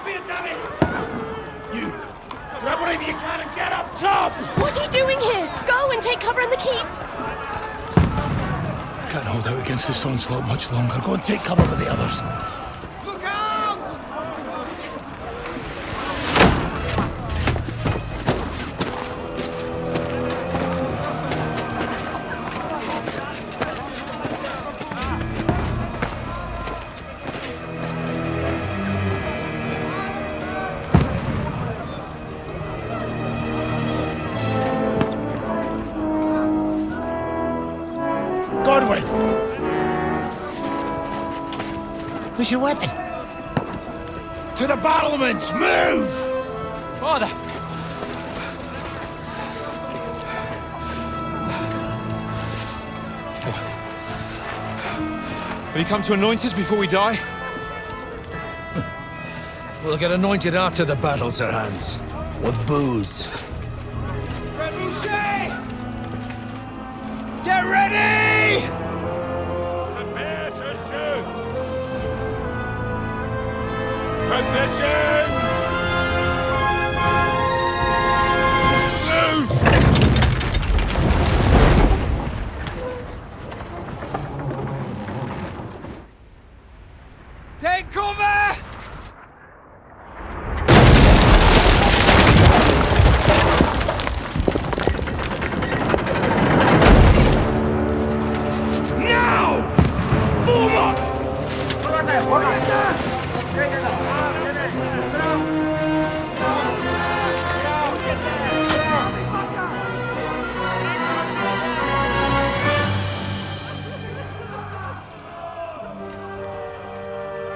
here, damn it! You! Grab whatever you can and get up top! What are you doing here? Go and take cover in the keep! Can't hold out against this onslaught much longer. Go and take cover with the others. Look out! Godwin! Where's your weapon? To the battlements! Move! Father! Will you come to anoint us before we die? We'll get anointed after the battles are hands. With booze. Get ready! Prepare to shoot! Positions! Loose! Take cover!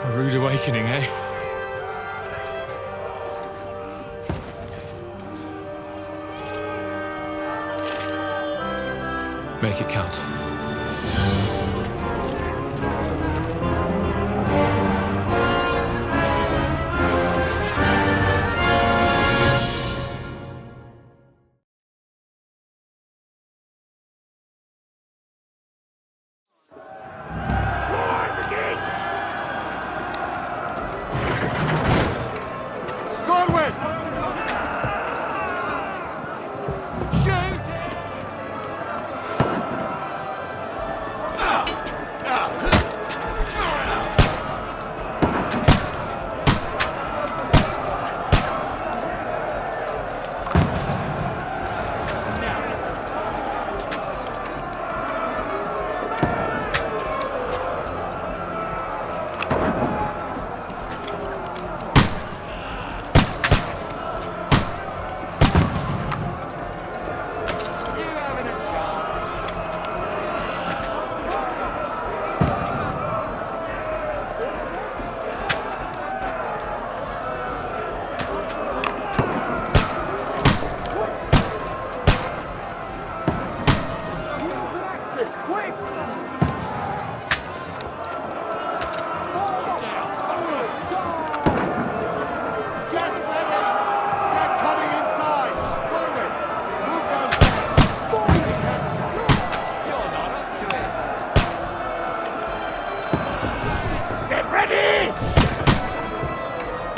A rude awakening, eh? Make it count.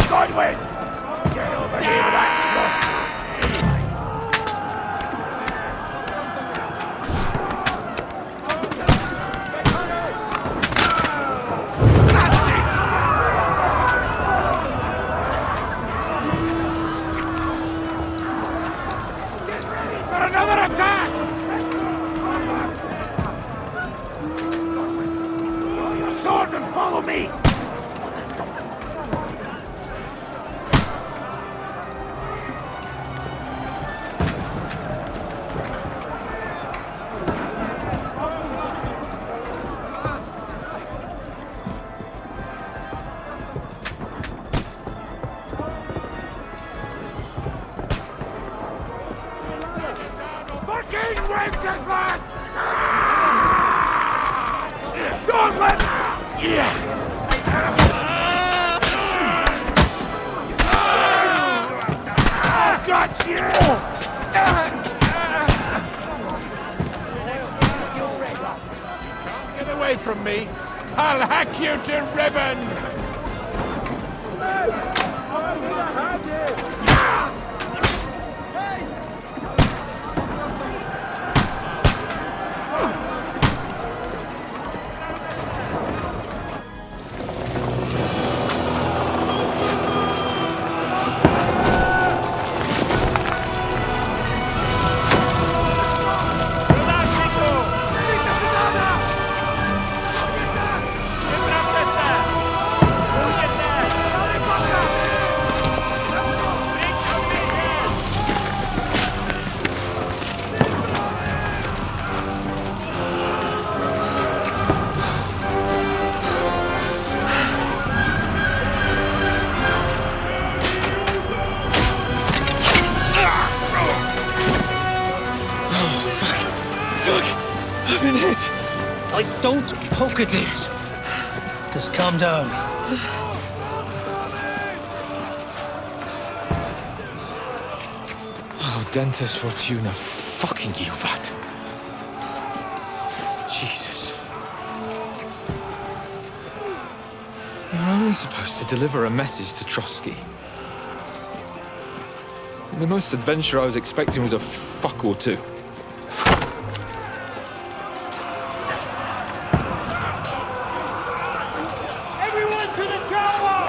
Godwin! Get over here, that cross! For another attack! Draw your sword and follow me! Fucking Wenceslas! Godwin! Yeah! Got you! Get away from me! I'll hack you to ribbons! I don't poke at it. Just calm down. Oh, Dentes Fortuna, fucking Juvat. Jesus. You're only supposed to deliver a message to Trotsky. And the most adventure I was expecting was a fuck or two. Everyone to the tower!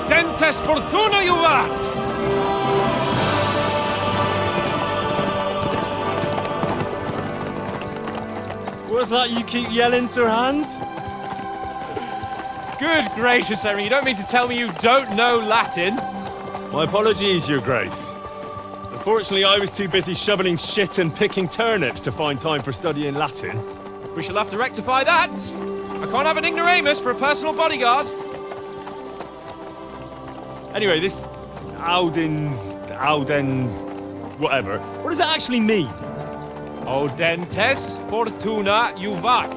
Dentes Fortuna, Juvat! What's that you keep yelling, Sir Hans? Good gracious, Henry, you don't mean to tell me you don't know Latin? My apologies, Your Grace. Unfortunately, I was too busy shoveling shit and picking turnips to find time for studying Latin. We shall have to rectify that. I can't have an ignoramus for a personal bodyguard. Anyway, this Audens, whatever. What does that actually mean? Audentes Fortuna Juvat.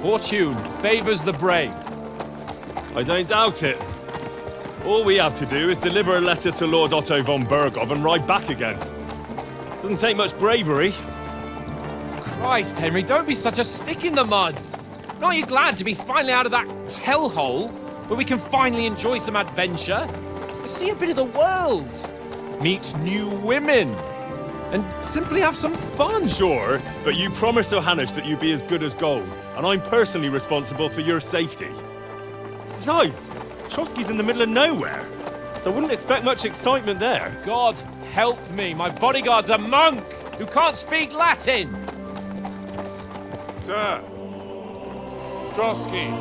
Fortune favors the brave. I don't doubt it. All we have to do is deliver a letter to Lord Otto von Bergov and ride back again. Doesn't take much bravery. Christ, Henry, don't be such a stick in the mud. Aren't you glad to be finally out of that hellhole where we can finally enjoy some adventure? See a bit of the world, meet new women, and simply have some fun. Sure, but you promised Johannes that you'd be as good as gold, and I'm personally responsible for your safety. Besides, Trotsky's in the middle of nowhere, so I wouldn't expect much excitement there. God help me, my bodyguard's a monk who can't speak Latin. Sir! Trotsky!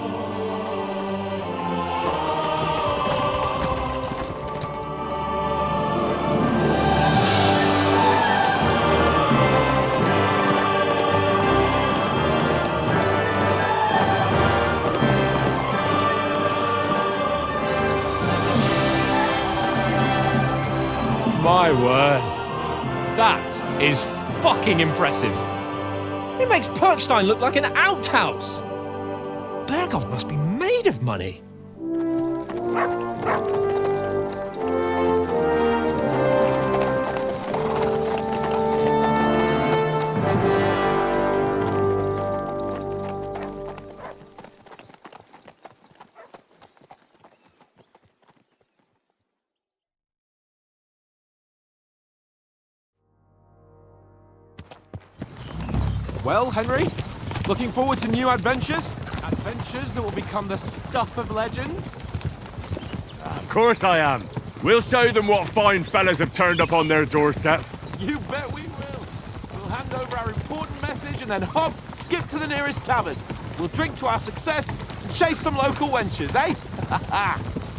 My word. That is fucking impressive. It makes Perkstein look like an outhouse. Bergov must be made of money. Well, Henry, looking forward to new adventures? Adventures that will become the stuff of legends? Of course I am. We'll show them what fine fellas have turned up on their doorstep. You bet we will. We'll hand over our important message and then hop, skip to the nearest tavern. We'll drink to our success and chase some local wenches, eh?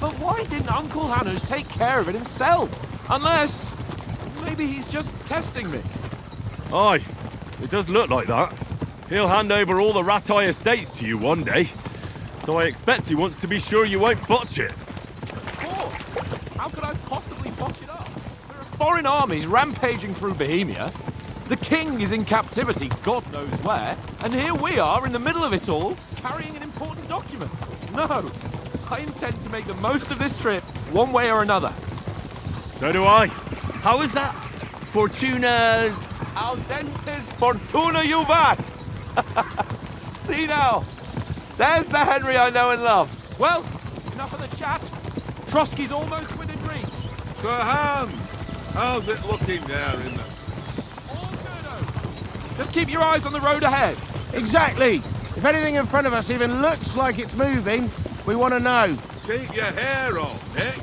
But why didn't Uncle Hannes take care of it himself? Unless, maybe he's just testing me. Aye, it does look like that. He'll hand over all the Ratai estates to you one day. So I expect he wants to be sure you won't botch it. Of course. How could I possibly botch it up? There are foreign armies rampaging through Bohemia. The king is in captivity, God knows where, and here we are in the middle of it all, carrying an important document. No, I intend to make the most of this trip, one way or another. So do I. How is that? Fortuna... Al dentes fortuna juvat! See now, there's the Henry I know and love. Well, enough of the chat. Trotsky's almost within reach. Sir Hans, how's it looking there in the... All good, just keep your eyes on the road ahead. Exactly. If anything in front of us even looks like it's moving, we want to know. Keep your hair on, Nick.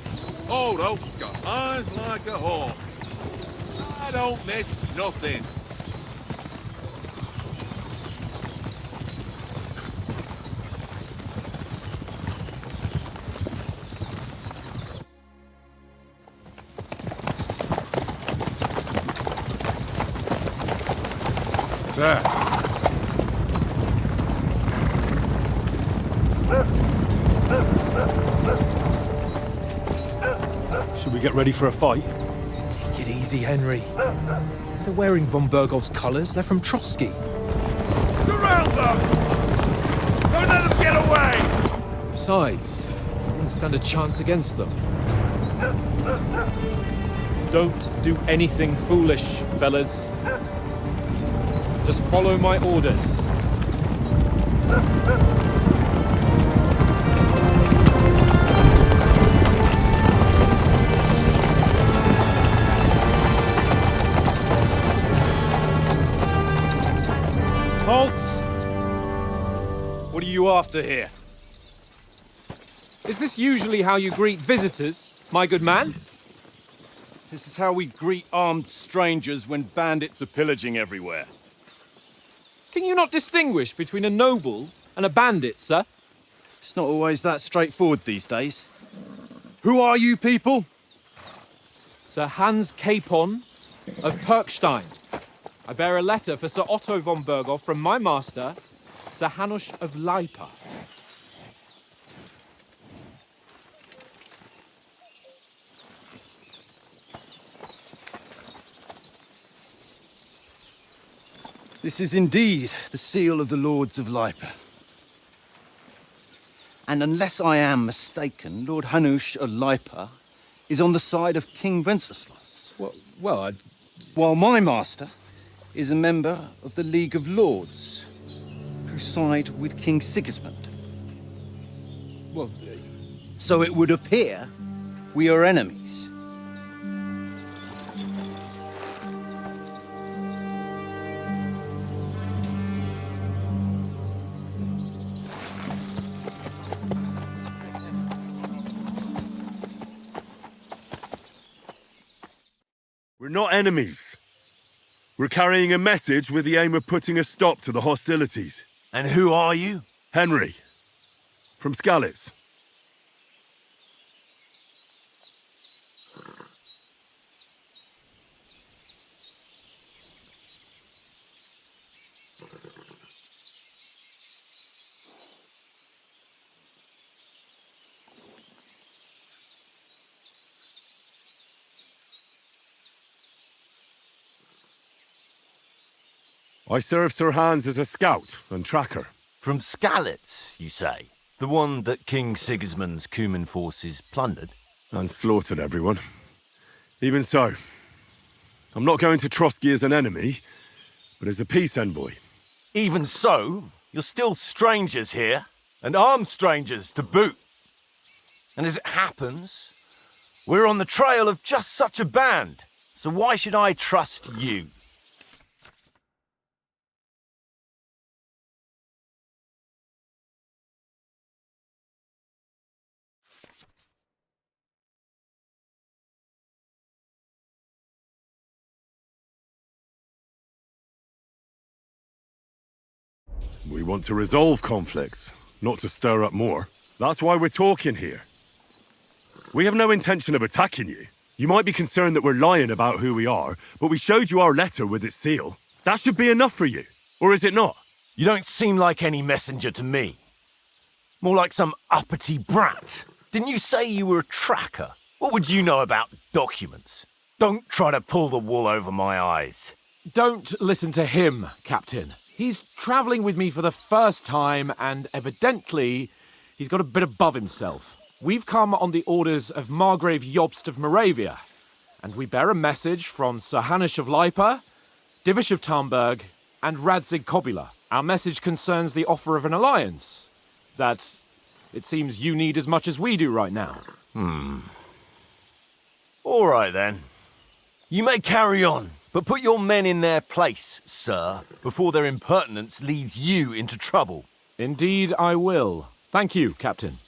Old Oak's got eyes like a hawk. I don't miss nothing. Sir. Should we get ready for a fight? Take it easy, Henry. They're wearing von Bergov's colours. They're from Trotsky. Surround them! Don't let them get away! Besides, I wouldn't stand a chance against them. Don't do anything foolish, fellas. Just follow my orders. Halt! What are you after here? Is this usually how you greet visitors, my good man? This is how we greet armed strangers when bandits are pillaging everywhere. Can you not distinguish between a noble and a bandit, sir? It's not always that straightforward these days. Who are you people? Sir Hans Capon of Perkstein. I bear a letter for Sir Otto von Berghoff from my master, Sir Hanush of Lipa. This is indeed the seal of the Lords of Lipa. And unless I am mistaken, Lord Hanush of Lipa is on the side of King Wenceslas. Well, While my master is a member of the League of Lords, who side with King Sigismund. well, So it would appear we are enemies. We're not enemies. We're carrying a message with the aim of putting a stop to the hostilities. And who are you? Henry, from Skalitz. I serve Sir Hans as a scout and tracker. From Skalitz, you say? The one that King Sigismund's Cuman forces plundered? And slaughtered everyone. Even so, I'm not going to Trotsky as an enemy, but as a peace envoy. Even so, you're still strangers here, and armed strangers to boot. And as it happens, we're on the trail of just such a band, so why should I trust you? We want to resolve conflicts, not to stir up more. That's why we're talking here. We have no intention of attacking you. You might be concerned that we're lying about who we are, but we showed you our letter with its seal. That should be enough for you, or is it not? You don't seem like any messenger to me. More like some uppity brat. Didn't you say you were a tracker? What would you know about documents? Don't try to pull the wool over my eyes. Don't listen to him, Captain. He's travelling with me for the first time, and evidently, he's got a bit above himself. We've come on the orders of Margrave Jobst of Moravia, and we bear a message from Sir Hanush of Lipa, Divish of Tarnberg, and Radzig Kobula. Our message concerns the offer of an alliance that it seems you need as much as we do right now. All right, then. You may carry on, but put your men in their place, sir, before their impertinence leads you into trouble. Indeed, I will. Thank you, Captain.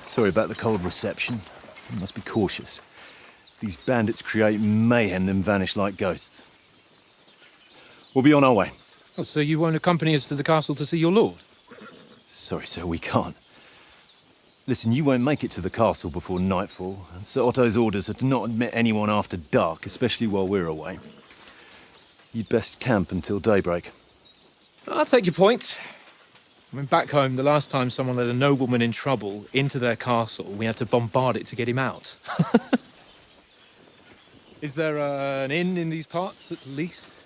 Sorry about the cold reception. You must be cautious. These bandits create mayhem, then vanish like ghosts. We'll be on our way. Oh, so you won't accompany us to the castle to see your lord? Sorry, sir, we can't. Listen, you won't make it to the castle before nightfall, and Sir Otto's orders are to not admit anyone after dark, especially while we're away. You'd best camp until daybreak. I'll take your point. I mean, back home, the last time someone let a nobleman in trouble into their castle, we had to bombard it to get him out. Is there an inn in these parts, at least?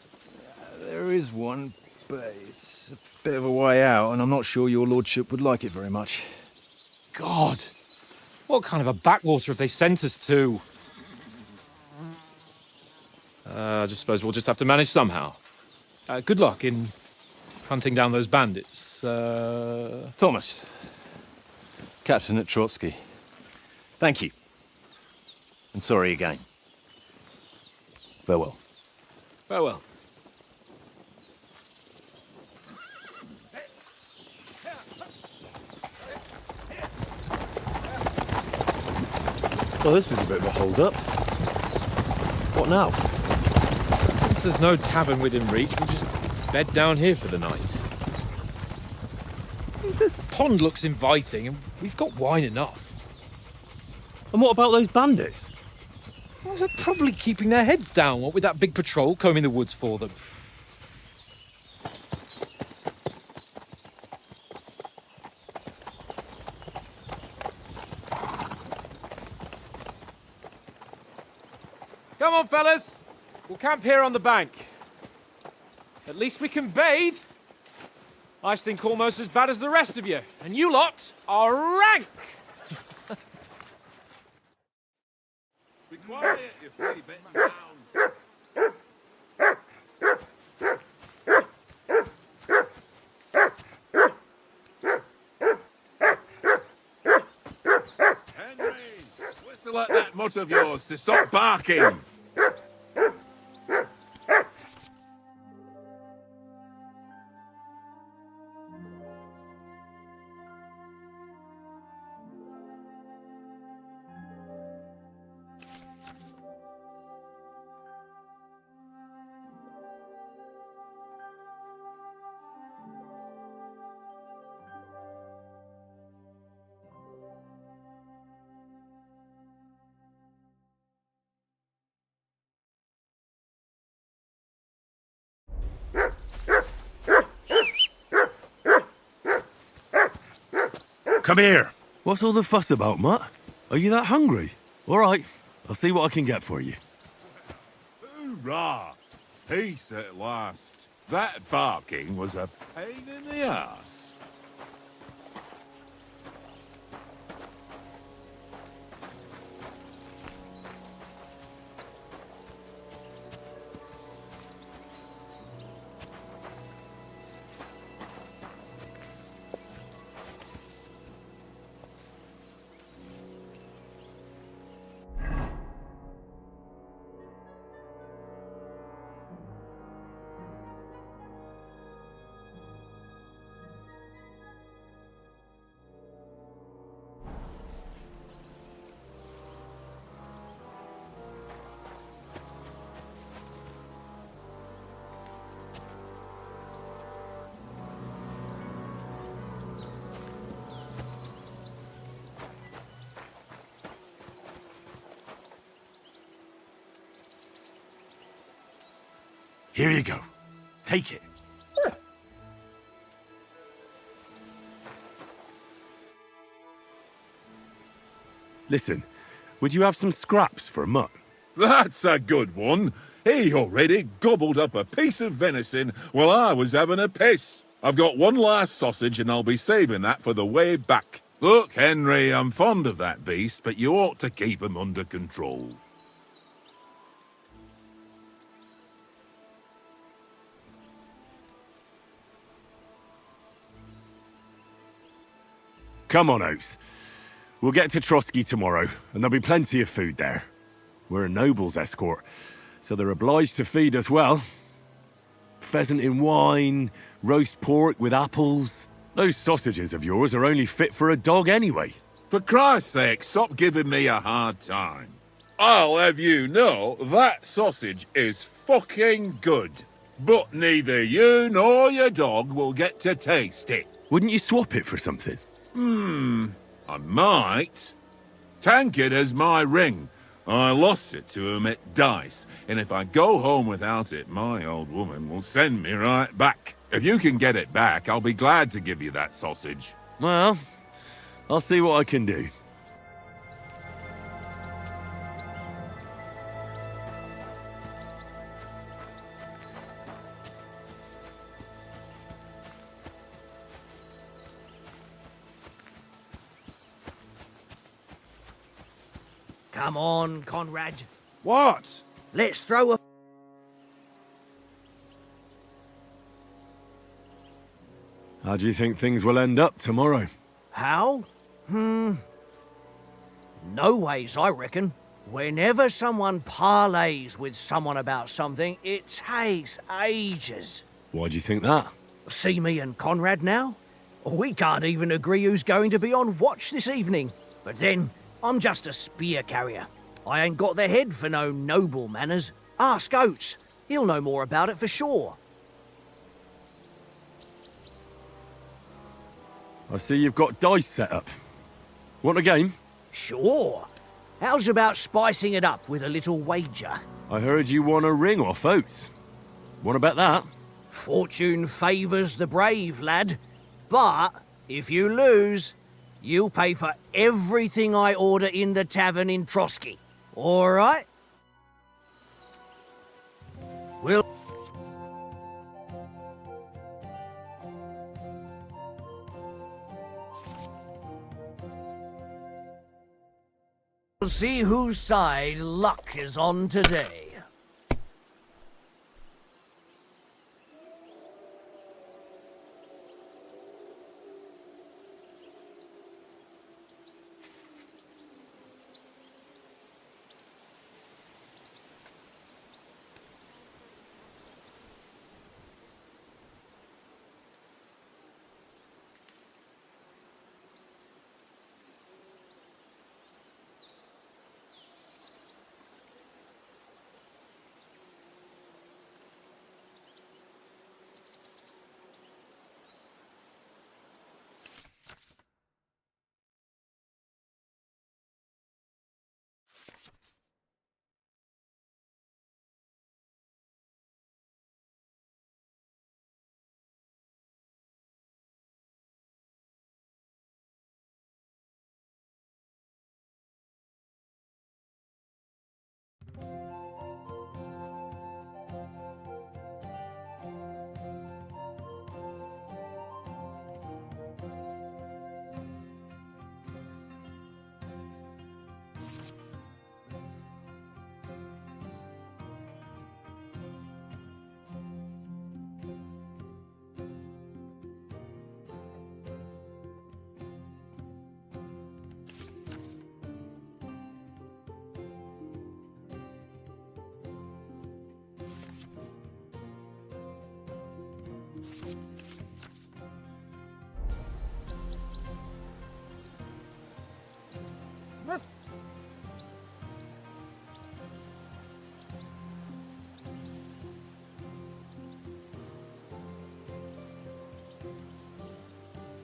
There is one, but it's a bit of a way out, and I'm not sure your lordship would like it very much. God! What kind of a backwater have they sent us to? I just suppose we'll just have to manage somehow. Good luck in hunting down those bandits. Thomas, Captain at Trotsky. Thank you. And sorry again. Farewell. Farewell. Well, this is a bit of a hold-up. What now? Since there's no tavern within reach, we'll just bed down here for the night. The pond looks inviting, and we've got wine enough. And what about those bandits? Well, they're probably keeping their heads down, what with that big patrol combing the woods for them. Come on, fellas. We'll camp here on the bank. At least we can bathe. I stink almost as bad as the rest of you, and you lot are rank! Be quiet, you three bit down. Henry, whistle at that mutt of yours to stop barking. Come here. What's all the fuss about, Mutt? Are you that hungry? All right, I'll see what I can get for you. Hoorah! Peace at last. That barking was a pain in the ass. Here you go. Take it. Listen, would you have some scraps for a mutt? That's a good one. He already gobbled up a piece of venison while I was having a piss. I've got one last sausage and I'll be saving that for the way back. Look, Henry, I'm fond of that beast, but you ought to keep him under control. Come on, Oates. We'll get to Trotsky tomorrow, and there'll be plenty of food there. We're a noble's escort, so they're obliged to feed us well. Pheasant in wine, roast pork with apples. Those sausages of yours are only fit for a dog anyway. For Christ's sake, stop giving me a hard time. I'll have you know that sausage is fucking good. But neither you nor your dog will get to taste it. Wouldn't you swap it for something? I might. Tankard has my ring. I lost it to him at dice, and if I go home without it, my old woman will send me right back. If you can get it back, I'll be glad to give you that sausage. Well, I'll see what I can do. Come on, Conrad. What? Let's throw a... How do you think things will end up tomorrow? How? No ways, I reckon. Whenever someone parleys with someone about something, it takes ages. Why do you think that? See me and Conrad now? We can't even agree who's going to be on watch this evening. But then, I'm just a spear carrier. I ain't got the head for no noble manners. Ask Oates. He'll know more about it for sure. I see you've got dice set up. Want a game? Sure. How's about spicing it up with a little wager? I heard you won a ring off Oates. Want to bet that? Fortune favours the brave, lad. But if you lose, you'll pay for everything I order in the tavern in Trotsky. All right? We'll see whose side luck is on today.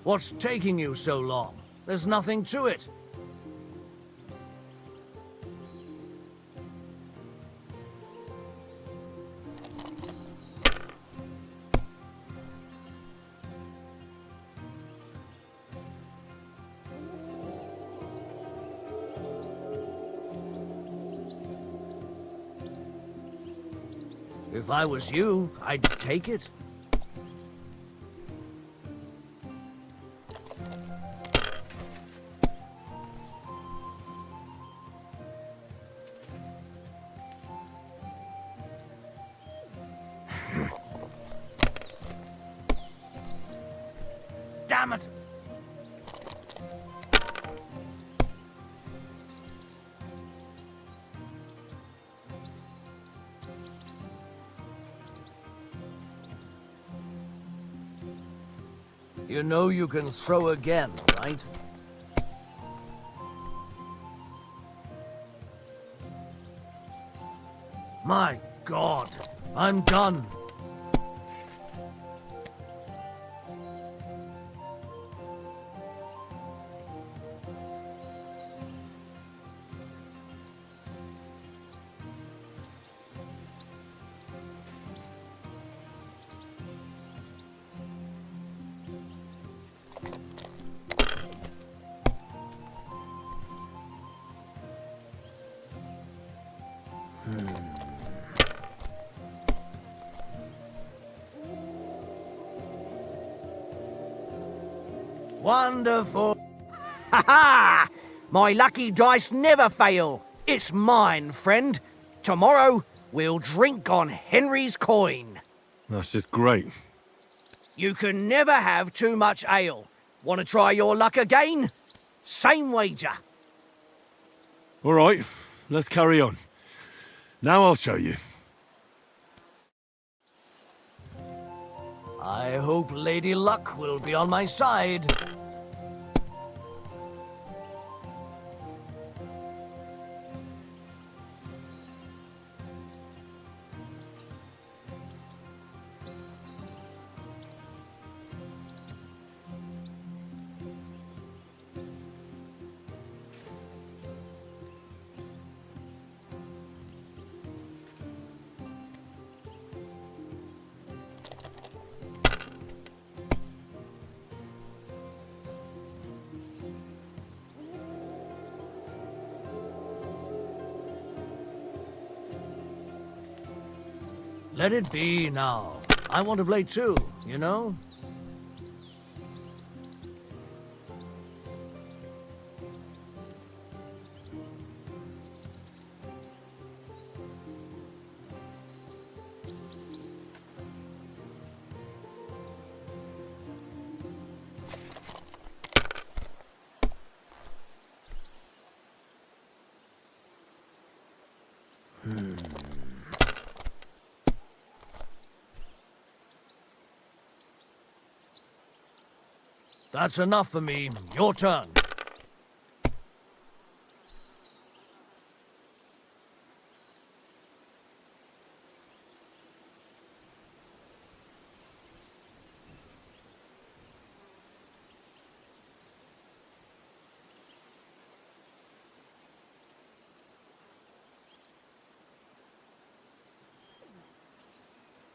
What's taking you so long? There's nothing to it. If I was you, I'd take it. Damn it! You know you can throw again, right? My God, I'm done. Wonderful. Ha ha! My lucky dice never fail. It's mine, friend. Tomorrow, we'll drink on Henry's coin. That's just great. You can never have too much ale. Want to try your luck again? Same wager. All right, let's carry on. Now I'll show you. I hope Lady Luck will be on my side. Let it be now. I want to play too, you know? That's enough for me. Your turn.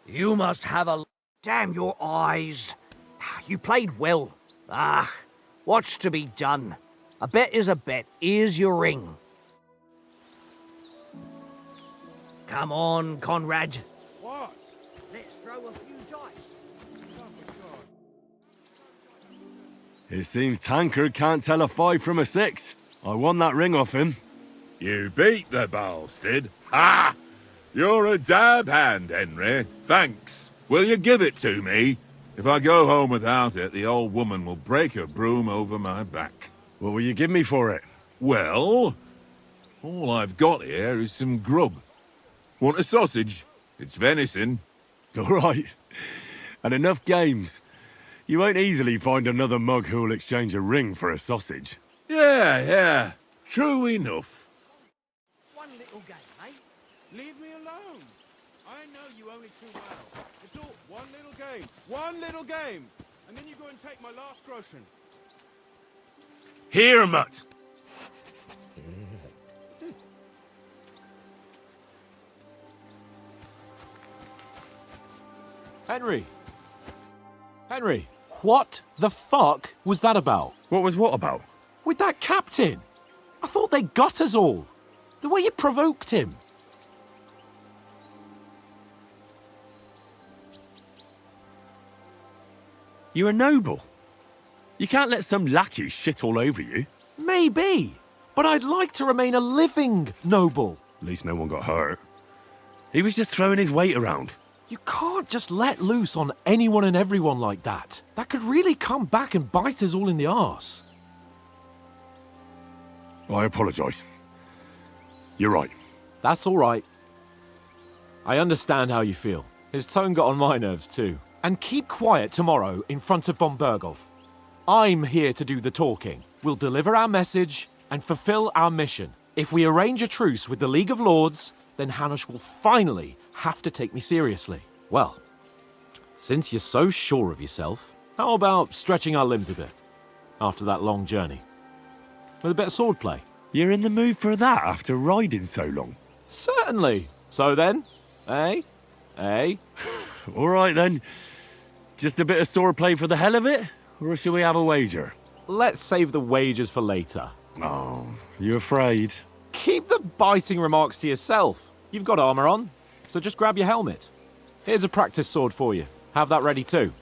You must have a... Damn your eyes. You played well. Ah, what's to be done? A bet is a bet. Here's your ring. Come on, Conrad. What? Let's throw a few dice. It seems Tankard can't tell a 5 from a 6. I won that ring off him. You beat the bastard. Ha! You're a dab hand, Henry. Thanks. Will you give it to me? If I go home without it, the old woman will break her broom over my back. What will you give me for it? Well, all I've got here is some grub. Want a sausage? It's venison. All right. And enough games. You won't easily find another mug who'll exchange a ring for a sausage. Yeah. True enough. One little game, eh? Leave me alone. I know you only too well. It's all one little game, and then you go and take my last groschen. Here, mutt. Henry! Henry, what the fuck was that about? What was what about? With that captain? I thought they got us all. The way you provoked him. You're a noble. You can't let some lackey shit all over you. Maybe, but I'd like to remain a living noble. At least no one got hurt. He was just throwing his weight around. You can't just let loose on anyone and everyone like that. That could really come back and bite us all in the arse. I apologise. You're right. That's all right. I understand how you feel. His tone got on my nerves too. And keep quiet tomorrow in front of von Berghoff. I'm here to do the talking. We'll deliver our message and fulfill our mission. If we arrange a truce with the League of Lords, then Hanush will finally have to take me seriously. Well, since you're so sure of yourself, how about stretching our limbs a bit after that long journey? With a bit of swordplay. You're in the mood for that after riding so long? Certainly. So then, eh? Eh? All right then. Just a bit of swordplay for the hell of it? Or shall we have a wager? Let's save the wagers for later. Oh, you afraid? Keep the biting remarks to yourself. You've got armor on, so just grab your helmet. Here's a practice sword for you. Have that ready too.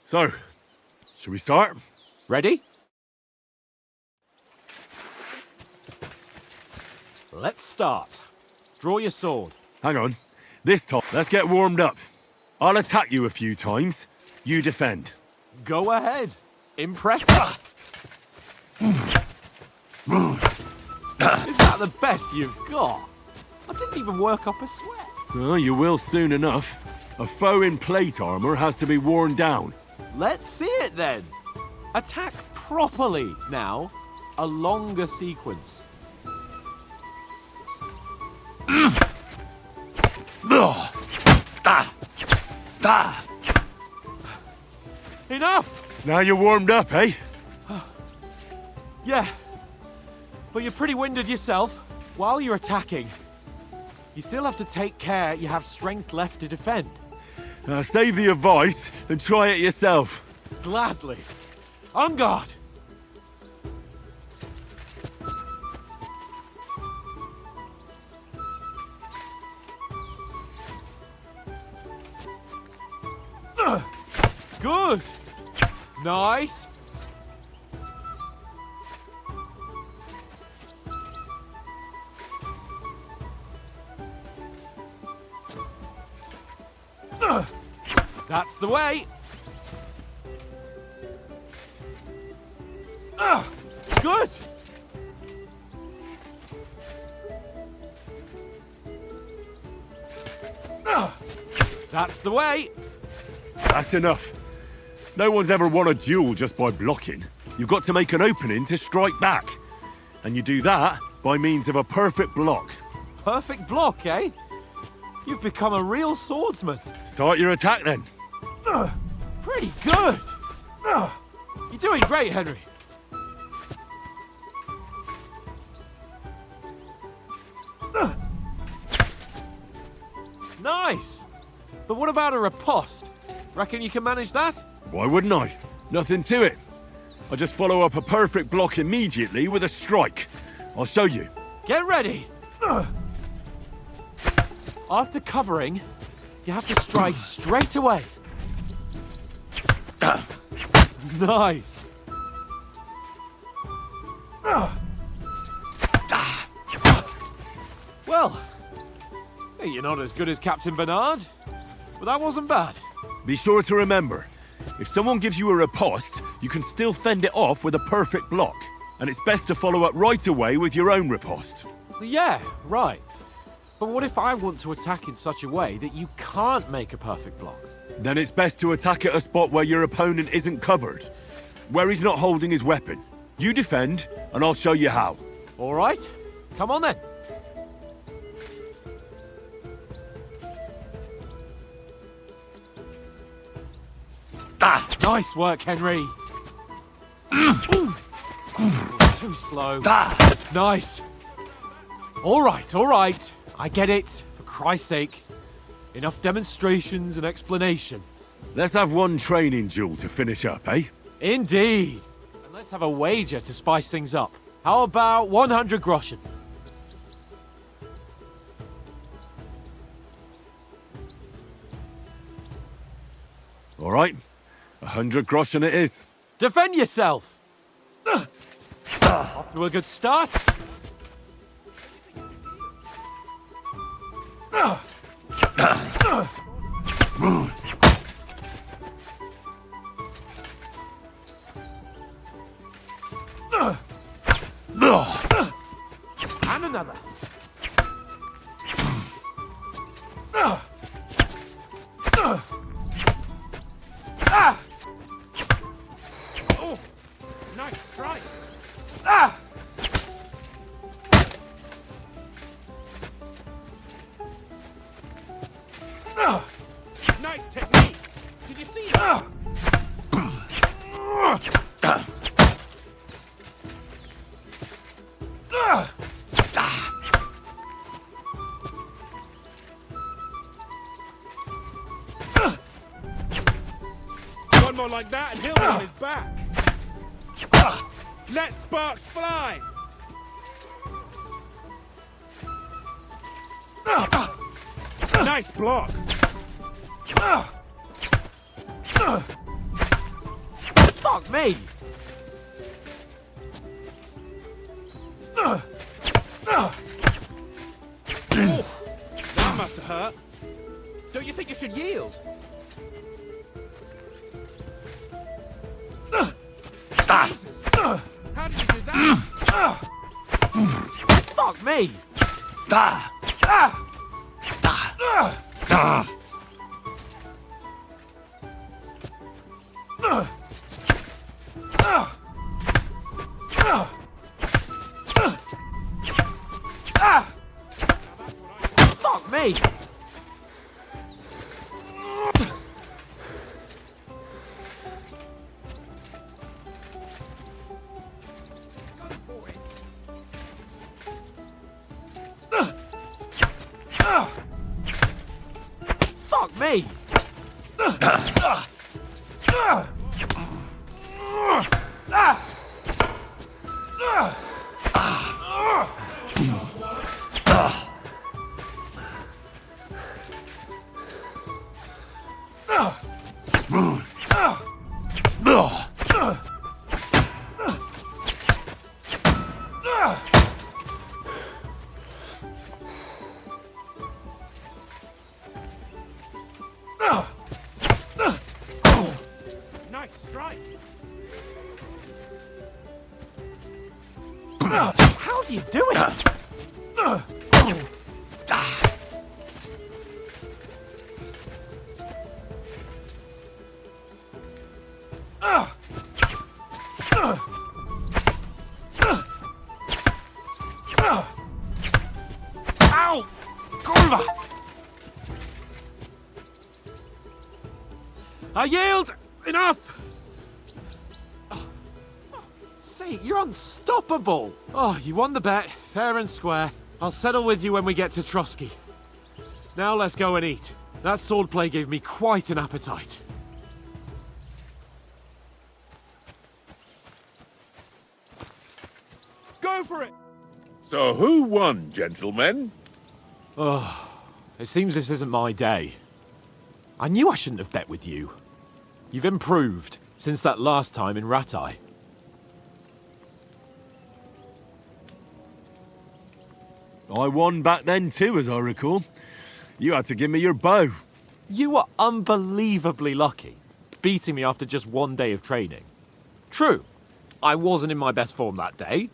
So, should we start? Ready? Let's start. Draw your sword. Hang on. This time, let's get warmed up. I'll attack you a few times. You defend. Go ahead. Impressive. Is that the best you've got? I didn't even work up a sweat. Oh, you will soon enough. A foe in plate armor has to be worn down. Let's see it then. Attack properly now. A longer sequence. Enough! Now you're warmed up, eh? Yeah, but you're pretty winded yourself. While you're attacking, you still have to take care you have strength left to defend. Save the advice and try it yourself. Gladly. On guard! Good! Nice! That's the way! Good! That's the way! That's enough. No one's ever won a duel just by blocking. You've got to make an opening to strike back. And you do that by means of a perfect block. Perfect block, eh? You've become a real swordsman. Start your attack then. Pretty good! You're doing great, Henry. Nice! But what about a riposte? Reckon you can manage that? Why wouldn't I? Nothing to it. I just follow up a perfect block immediately with a strike. I'll show you. Get ready! After covering, you have to strike straight away. Nice! Well, you're not as good as Captain Bernard, but that wasn't bad. Be sure to remember, if someone gives you a riposte, you can still fend it off with a perfect block. And it's best to follow up right away with your own riposte. Yeah, right. But what if I want to attack in such a way that you can't make a perfect block? Then it's best to attack at a spot where your opponent isn't covered. Where he's not holding his weapon. You defend, and I'll show you how. All right, come on then. Nice work, Henry. Ooh. Too slow. Nice. All right. I get it. For Christ's sake. Enough demonstrations and explanations. Let's have one training duel to finish up, eh? Indeed. And let's have a wager to spice things up. How about 100 groschen? All right. 100 groschen it is. Defend yourself! Off to a good start. And another. Oh, nice strike. Nice technique. Did you see it? One more like that and he'll be on his back. Let sparks fly. Nice block. Fuck me! That must have hurt. Don't you think you should yield? Jesus. How did you do that? Fuck me! Fuck me! Fuck me! Nice strike. How do you do it? Ow! Kurva! I yield! Enough! Say, you're unstoppable! Oh, you won the bet, fair and square. I'll settle with you when we get to Trotsky. Now let's go and eat. That swordplay gave me quite an appetite. Go for it. So who won, gentlemen? Oh, it seems this isn't my day. I knew I shouldn't have bet with you. You've improved since that last time in Ratai. I won back then too, as I recall. You had to give me your bow. You were unbelievably lucky, beating me after just one day of training. True, I wasn't in my best form that day.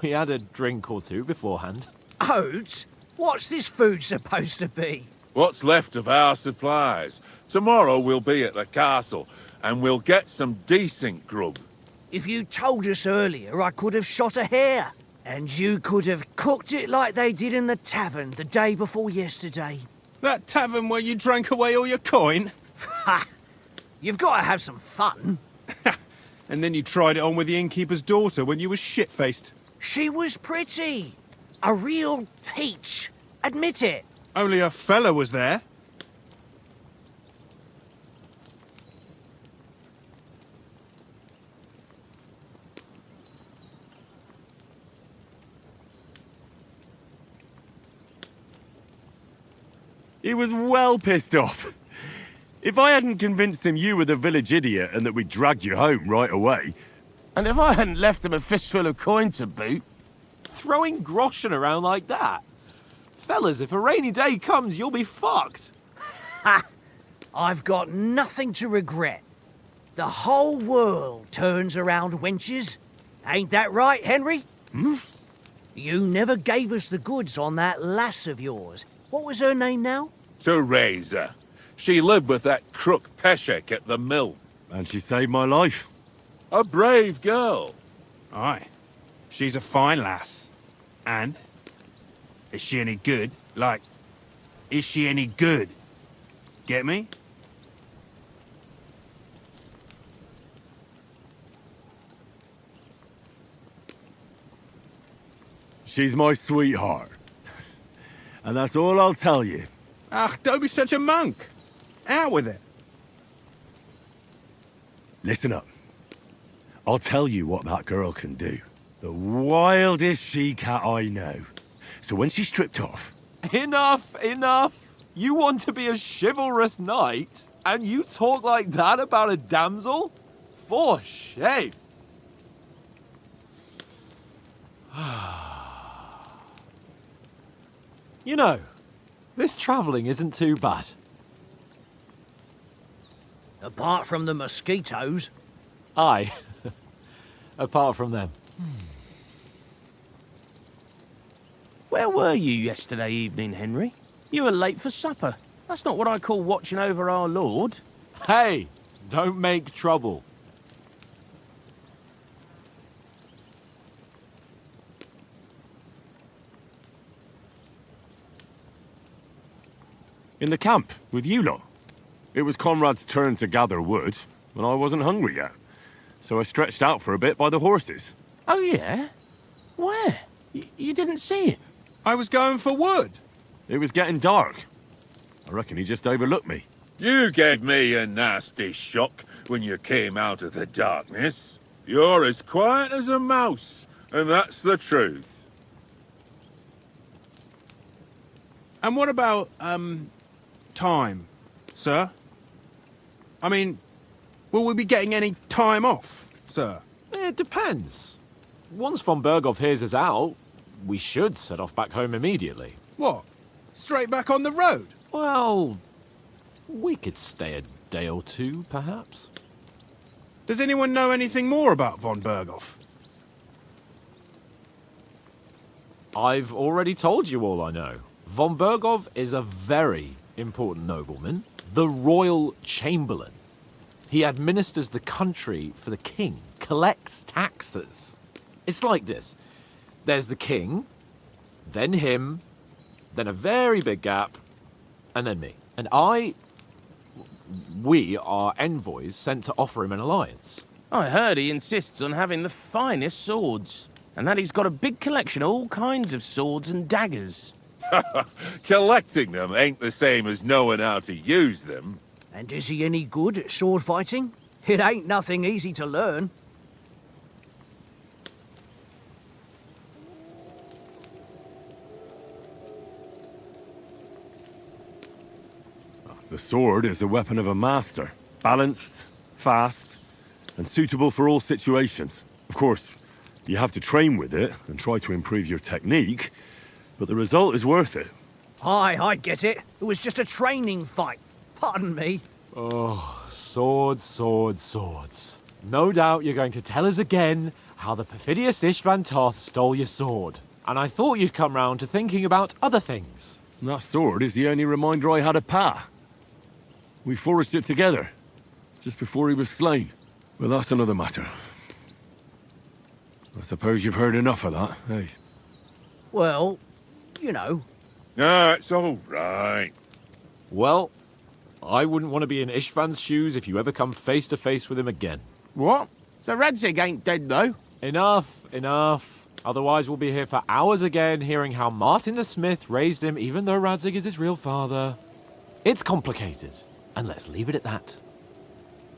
We had a drink or two beforehand. Oates? What's this food supposed to be? What's left of our supplies. Tomorrow we'll be at the castle, and we'll get some decent grub. If you told us earlier, I could have shot a hare. And you could have cooked it like they did in the tavern the day before yesterday. That tavern where you drank away all your coin? Ha! You've got to have some fun. And then you tried it on with the innkeeper's daughter when you were shit-faced. She was pretty. A real peach. Admit it. Only a fella was there. He was well pissed off. If I hadn't convinced him you were the village idiot and that we'd drag you home right away... And if I hadn't left him a fistful of coin to boot, throwing groschen around like that. Fellas, if a rainy day comes, you'll be fucked. Ha! I've got nothing to regret. The whole world turns around wenches. Ain't that right, Henry? Hmm? You never gave us the goods on that lass of yours. What was her name now? Teresa. She lived with that crook Peshek at the mill. And she saved my life. A brave girl. Aye. She's a fine lass. And? Is she any good? Like, is she any good? Get me? She's my sweetheart. And that's all I'll tell you. Ah, don't be such a monk. Out with it. Listen up. I'll tell you what that girl can do. The wildest she-cat I know. So when she's stripped off... Enough, enough. You want to be a chivalrous knight, and you talk like that about a damsel? For shame. You know, this travelling isn't too bad. Apart from the mosquitoes. Aye. Apart from them. Where were you yesterday evening, Henry? You were late for supper. That's not what I call watching over our lord. Hey, don't make trouble. In the camp, with you lot. It was Conrad's turn to gather wood, and I wasn't hungry yet. So I stretched out for a bit by the horses. Oh, yeah? Where? You didn't see him? I was going for wood. It was getting dark. I reckon he just overlooked me. You gave me a nasty shock when you came out of the darkness. You're as quiet as a mouse, and that's the truth. And what about, time, sir? I mean, will we be getting any time off, sir? It depends. Once von Berghoff hears us out, we should set off back home immediately. What? Straight back on the road? Well, we could stay a day or two, perhaps. Does anyone know anything more about von Berghoff? I've already told you all I know. Von Berghoff is a very important nobleman, the royal chamberlain. He administers the country for the king, collects taxes. It's like this. There's the king, then him, then a very big gap, and then me. And we are envoys sent to offer him an alliance. I heard he insists on having the finest swords, and that he's got a big collection of all kinds of swords and daggers. Collecting them ain't the same as knowing how to use them. And is he any good at sword fighting? It ain't nothing easy to learn. The sword is the weapon of a master. Balanced, fast, and suitable for all situations. Of course, you have to train with it and try to improve your technique, but the result is worth it. Aye, I get it. It was just a training fight. Pardon me. Oh, swords, swords, swords. No doubt you're going to tell us again how the perfidious Istvan Toth stole your sword. And I thought you'd come round to thinking about other things. That sword is the only reminder I had of Pa. We forged it together, just before he was slain. But that's another matter. I suppose you've heard enough of that, eh? Well, you know. No, it's all right. Well, I wouldn't want to be in Ishvan's shoes if you ever come face to face with him again. What? So Radzig ain't dead, though? Enough. Otherwise we'll be here for hours again, hearing how Martin the Smith raised him even though Radzig is his real father. It's complicated, and let's leave it at that.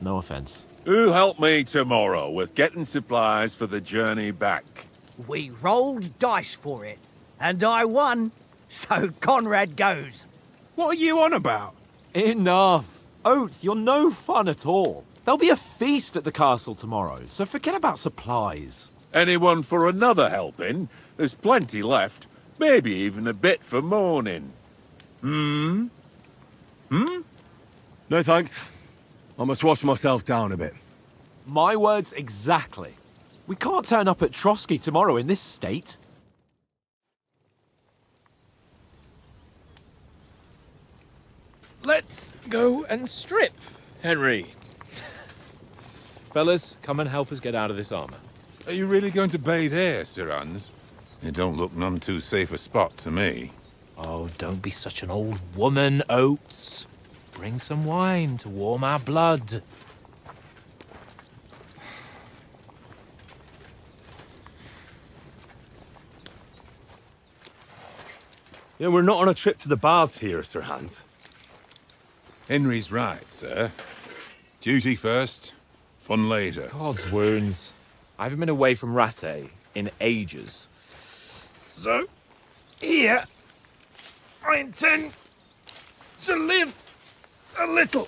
No offense. Who'll help me tomorrow with getting supplies for the journey back? We rolled dice for it, and I won. So Conrad goes. What are you on about? Enough. Oates, you're no fun at all. There'll be a feast at the castle tomorrow, so forget about supplies. Anyone for another helping? There's plenty left. Maybe even a bit for morning. No thanks. I must wash myself down a bit. My words exactly. We can't turn up at Trotsky tomorrow in this state. Let's go and strip, Henry. Fellas, come and help us get out of this armor. Are you really going to bathe here, Sir Hans? It don't look none too safe a spot to me. Oh, don't be such an old woman, Oates. Bring some wine to warm our blood. Yeah, we're not on a trip to the baths here, Sir Hans. Henry's right, sir. Duty first, fun later. God's wounds. I haven't been away from Rattay in ages. So, here, I intend to live a little.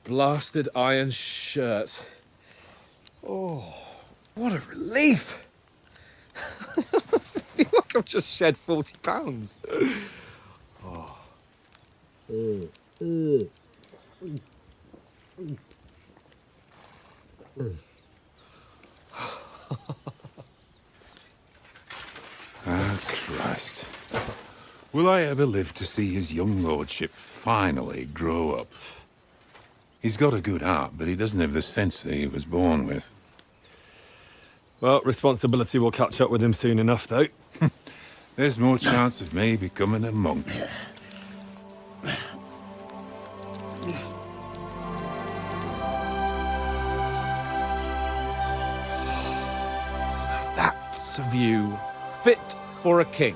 Blasted iron shirt. Oh, what a relief. I feel like I've just shed 40 pounds. Oh. Ah, Christ. Will I ever live to see his young lordship finally grow up? He's got a good heart, but he doesn't have the sense that he was born with. Well, responsibility will catch up with him soon enough, though. There's more chance of me becoming a monk. That's a view fit for a king.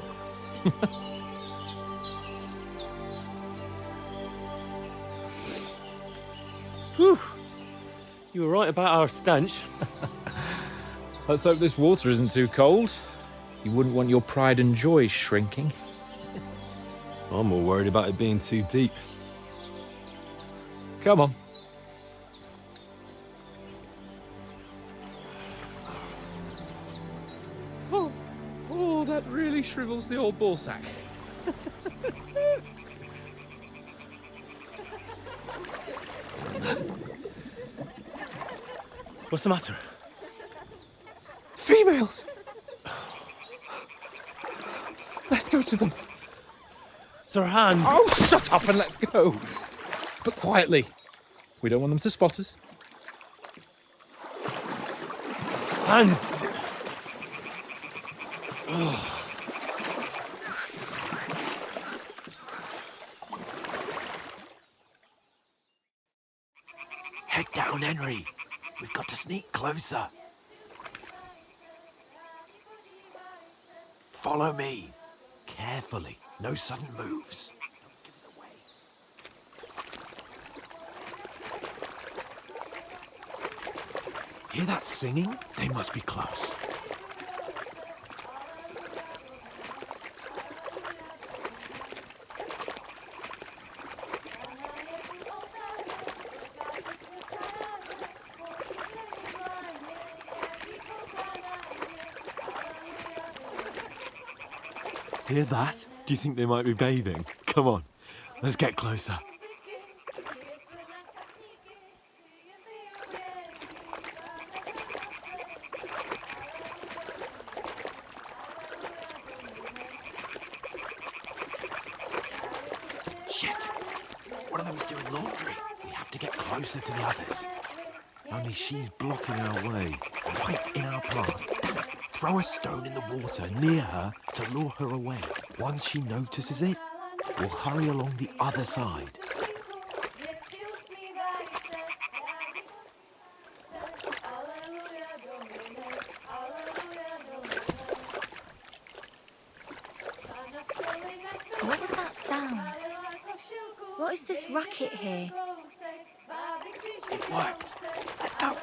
Whew. You were right about our stench. Let's hope this water isn't too cold. You wouldn't want your pride and joy shrinking. I'm more worried about it being too deep. Come on. Oh, that really shrivels the old ball sack. What's the matter? Females! Let's go to them. Sir Hans! Oh, shut up and let's go. But quietly. We don't want them to spot us. Hans! Head down, Henry. We've got to sneak closer. Follow me. Carefully. No sudden moves. Don't give us away. Hear that singing? They must be close. Hear that? Do you think they might be bathing? Come on, let's get closer. get closer to the others. Only she's blocking our way, right in our path. Damn it. Throw a stone in the water near her to lure her away. Once she notices it, we'll hurry along the other side. What was that sound? What is this racket here? It worked. Let's go.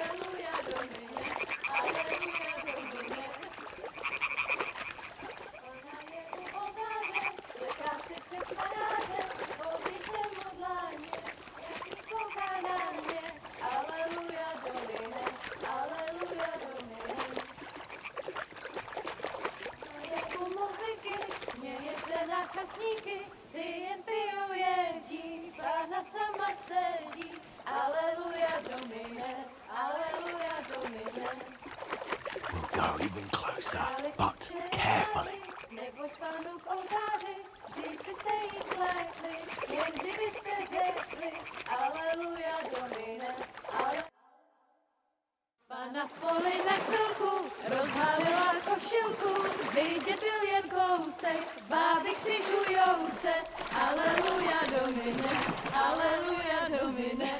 We'll go even closer, but carefully. Pana v poli na chvilku rozhalila košilku, vidět byl jen kousek, báby křižujou se, aleluja Domine, aleluja Domine.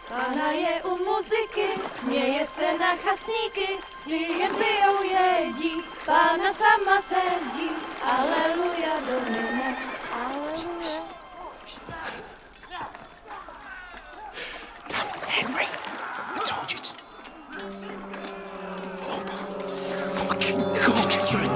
Pana je u muziky, směje se na chasníky, ti jen pijou jedí, Pána sama sedí, aleluja Domine, aleluja. Henry, I told you to... Oh, fucking God, you're a...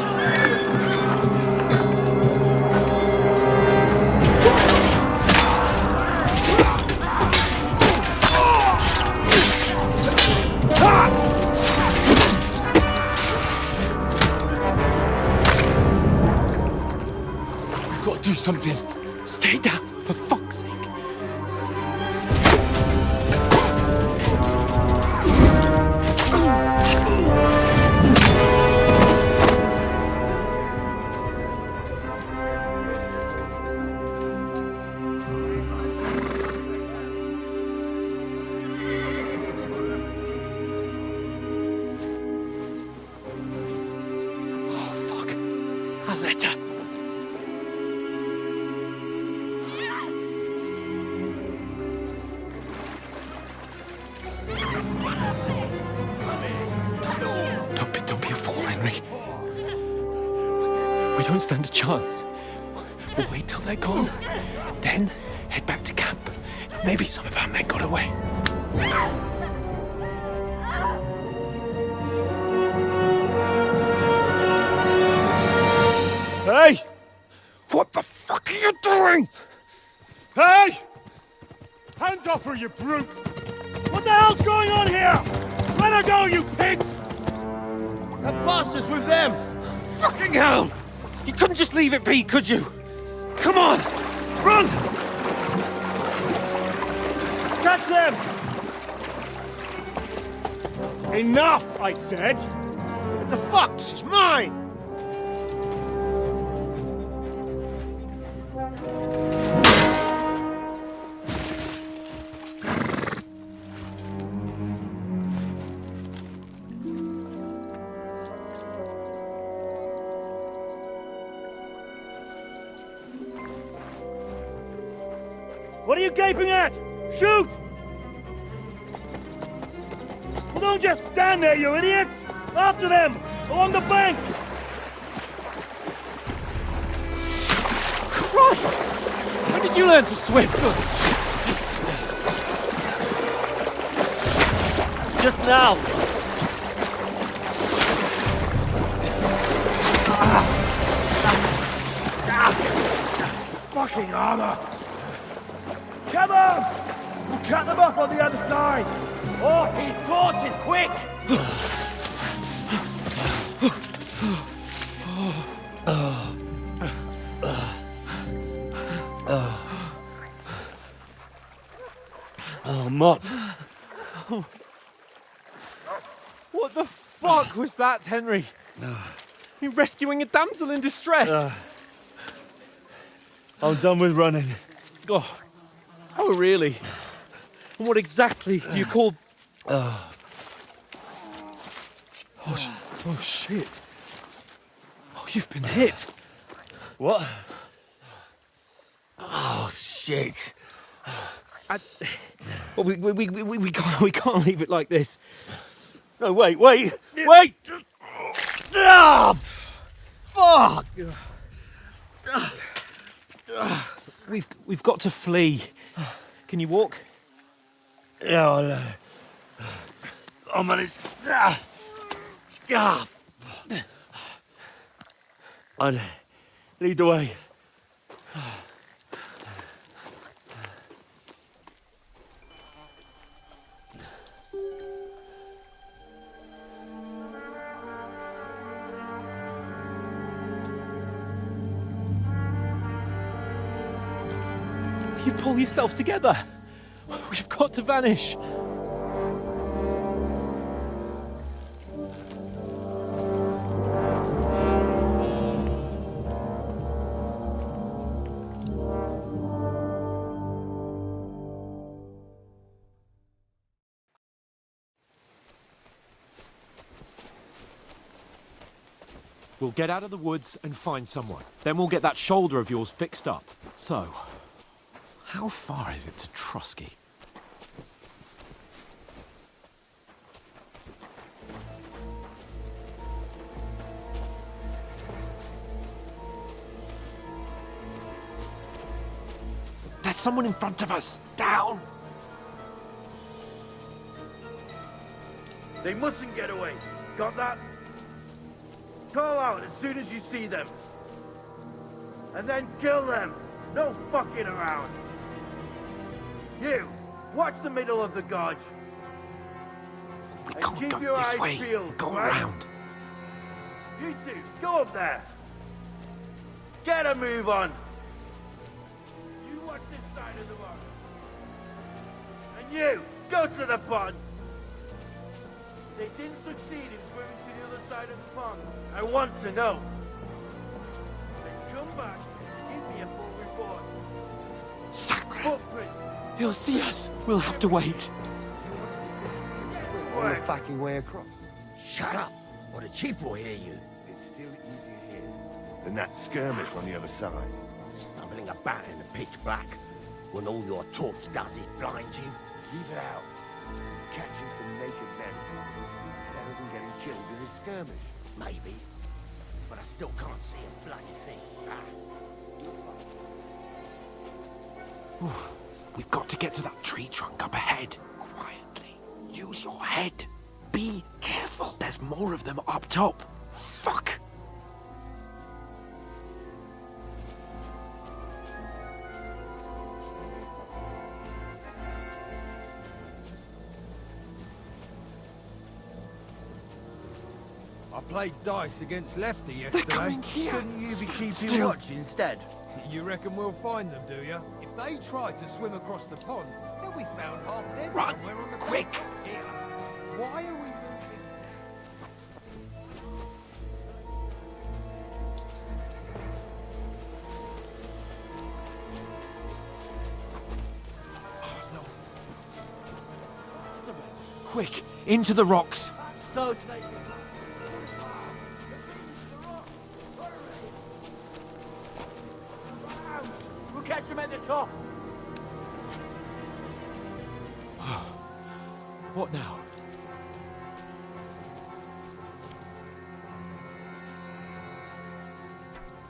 We've got to do something. Stay down, for fuck's sake. We don't stand a chance. We'll wait till they're gone, and then head back to camp. Maybe some of our men got away. Hey! What the fuck are you doing? Hey! Hands off her, you brute! What the hell's going on here? Let her go, you pigs! That bastard's with them! Fucking hell! You couldn't just leave it be, could you? Come on! Run! Catch them! Enough, I said! What the fuck? She's mine! What are you gaping at? Shoot! Well, don't just stand there, you idiots! After them! Along the bank! Christ! When did you learn to swim? Just now! Fucking armor! Come on! We'll cut them off on the other side! Off his torches, quick! Oh, Mott. What the fuck was that, Henry? You rescuing a damsel in distress? I'm done with running. Oh, really? And what exactly do you call... Oh, shit. Oh, you've been hit. What? Oh, shit. Well, we can't leave it like this. No, wait! Ah! Fuck! We've got to flee. Can you walk? Yeah, I know. I'll manage. I'd lead the way. You pull yourself together. We've got to vanish. We'll get out of the woods and find someone. Then we'll get that shoulder of yours fixed up. So, how far is it to Trusky? There's someone in front of us! Down! They mustn't get away. Got that? Call out as soon as you see them. And then kill them. No fucking around. You, watch the middle of the gorge. We And can't keep go your this eyes way. peeled, Go right? around. You two, go up there. Get a move on. You watch this side of the road. And you, go to the pond. They didn't succeed in swimming to the other side of the pond. I want to know. Then come back and give me a full report. Sacre! Footprint. He'll see us. We'll have to wait. On the fucking way across. Shut up, or the chief will hear you. It's still easier here than that skirmish on the other side. Stumbling about in the pitch black, when all your torch does is blind you. Leave it out. Catching some naked men better than getting killed in a skirmish. Maybe, but I still can't see a bloody thing. We've got to get to that tree trunk up ahead. Quietly. Use your head. Be careful. There's more of them up top. Fuck. I played dice against Lefty They're yesterday. coming here. Couldn't you be keeping Still. watch instead? You reckon we'll find them, do you? If they try to swim across the pond, they'll be found half dead Run, somewhere on the quick. coast. Here. Why are we moving? Quick, into the rocks. So take it. We'll catch them at the top. What now?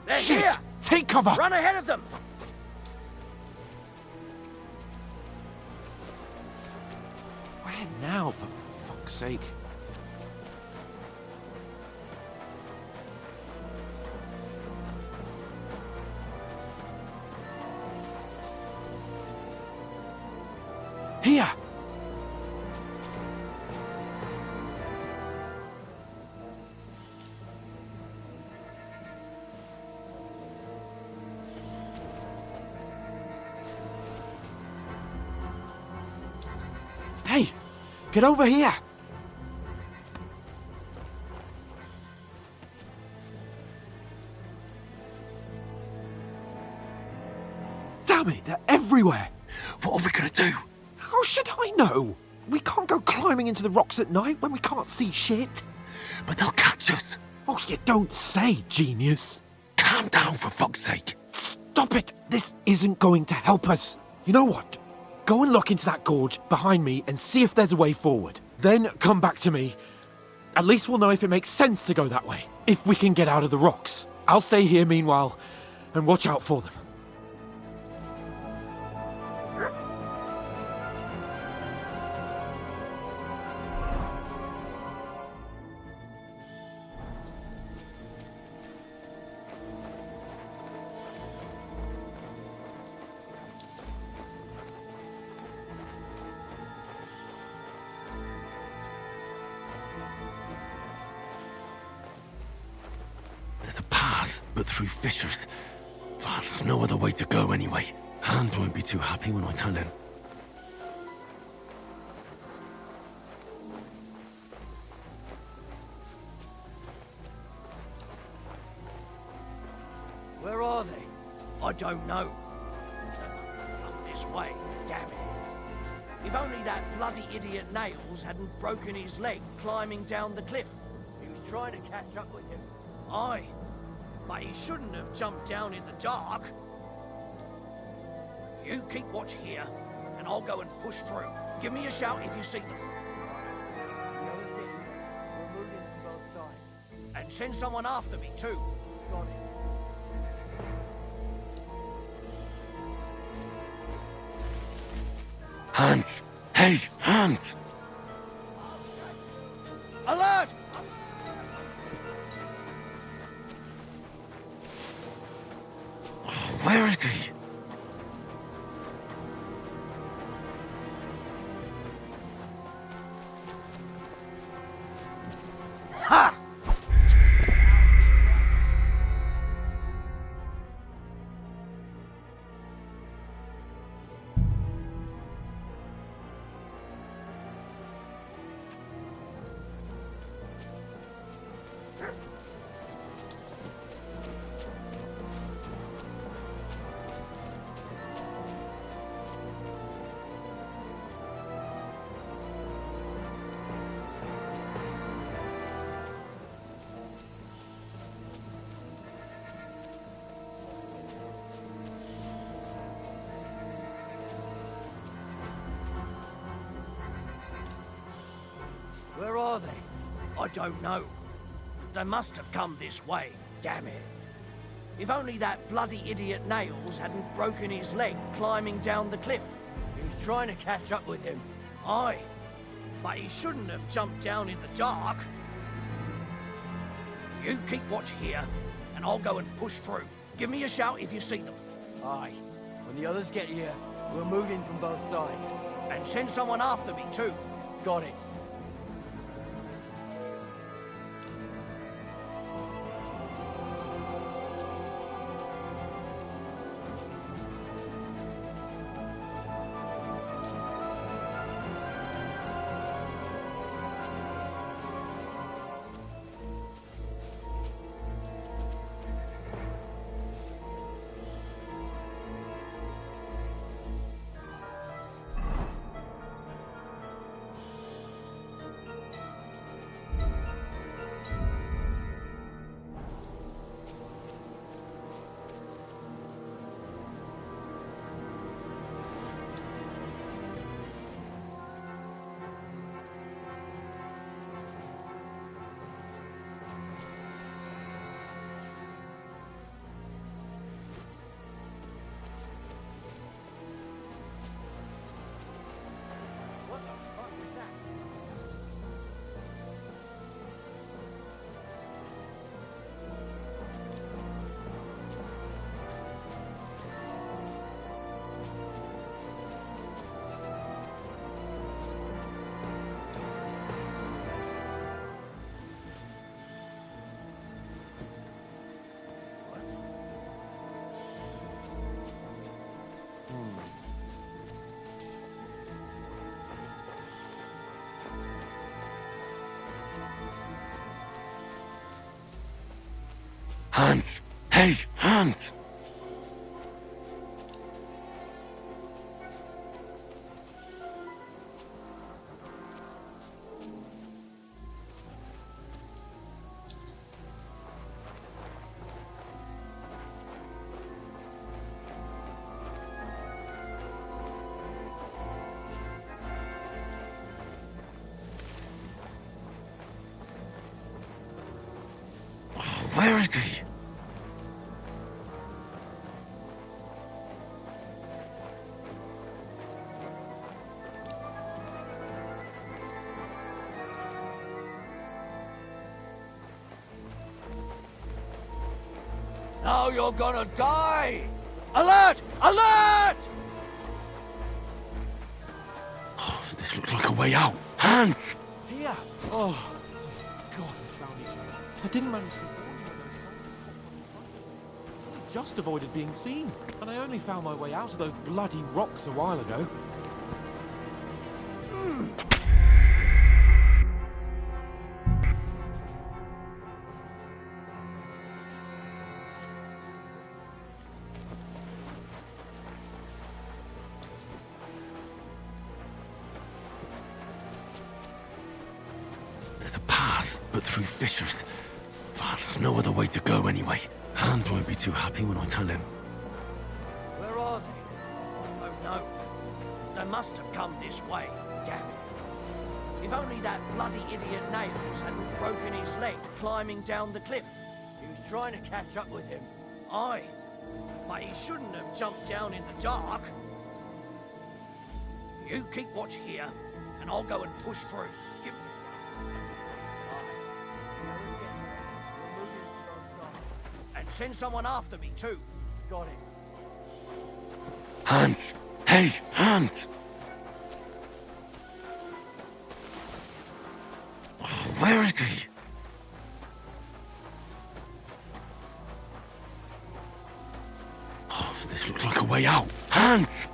They're Shit! here! Take cover! Run ahead of them! Where now, for fuck's sake? Here! Hey! Get over here! Damn it, they're everywhere. What are we gonna do? How should I know? We can't go climbing into the rocks at night when we can't see shit. But they'll catch us. Oh, you don't say, genius. Calm down, for fuck's sake. Stop it. This isn't going to help us. You know what? Go and look into that gorge behind me and see if there's a way forward. Then come back to me. At least we'll know if it makes sense to go that way. If we can get out of the rocks. I'll stay here meanwhile and watch out for them. There's a path, but through fissures. Oh, there's no other way to go anyway. Hans won't be too happy when I tell him. Where are they? I don't know. Up this way, damn it. If only that bloody idiot Nails hadn't broken his leg climbing down the cliff. He was trying to catch up with him. Aye, but he shouldn't have jumped down in the dark. You keep watch here, and I'll go and push through. Give me a shout if you see them. And send someone after me, too. Got it. Hans! Hey, Hans! Alert! Where is he? Ha! Where are they? I don't know. They must have come this way, damn it. If only that bloody idiot Nails hadn't broken his leg climbing down the cliff. He was trying to catch up with him. Aye, but he shouldn't have jumped down in the dark. You keep watch here, and I'll go and push through. Give me a shout if you see them. Aye. When the others get here, we'll move in from both sides. And send someone after me, too. Got it. Hans! Hey, Hans! Where is he? Now you're gonna die! Alert! Alert! This looks like a way out. Hans! Here! Oh, God, we found each other. I didn't manage to warn you when those I just avoided being seen, and I only found my way out of those bloody rocks a while ago. There's a path, but through fissures. Well, there's no other way to go anyway. Hans won't be too happy when I tell him. Where are they? Oh no. They must have come this way. Damn it. If only that bloody idiot Nails hadn't broken his leg climbing down the cliff. He was trying to catch up with him. Aye. But he shouldn't have jumped down in the dark. You keep watch here, and I'll go and push through. And send someone after me, too. Got it. Hans! Hey, Hans! Where is he? This looks like a way out. Hans!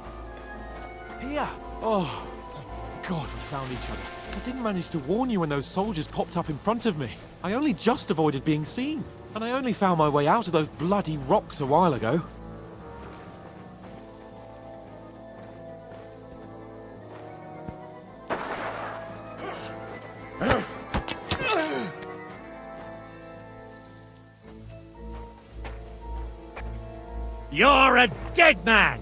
Here! Oh, thank God we found each other. I didn't manage to warn you when those soldiers popped up in front of me. I only just avoided being seen. And I only found my way out of those bloody rocks a while ago. You're a dead man!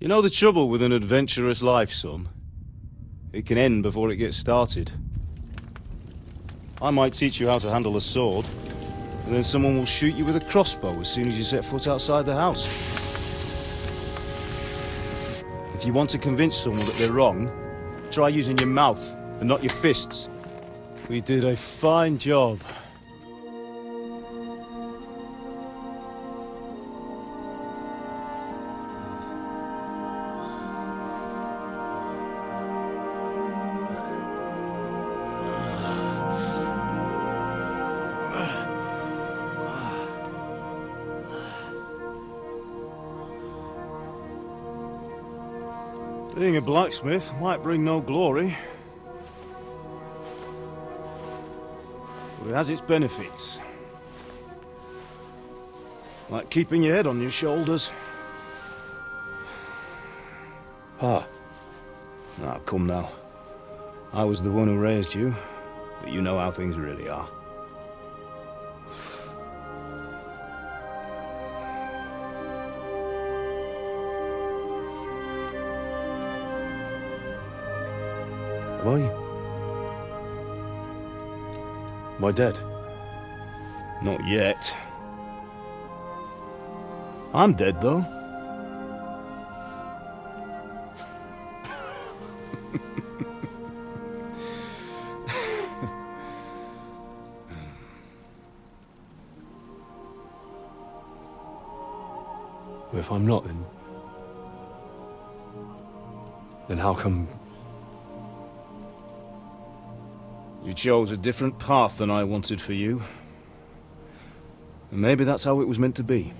You know the trouble with an adventurous life, son? It can end before it gets started. I might teach you how to handle a sword, and then someone will shoot you with a crossbow as soon as you set foot outside the house. If you want to convince someone that they're wrong, try using your mouth and not your fists. We did a fine job. Being a blacksmith might bring no glory, but it has its benefits. Like keeping your head on your shoulders. Pa. Ah, come now. I was the one who raised you, but you know how things really are. Am I dead? Not yet. I'm dead, though. Well, if I'm not, then how come... You chose a different path than I wanted for you. And maybe that's how it was meant to be.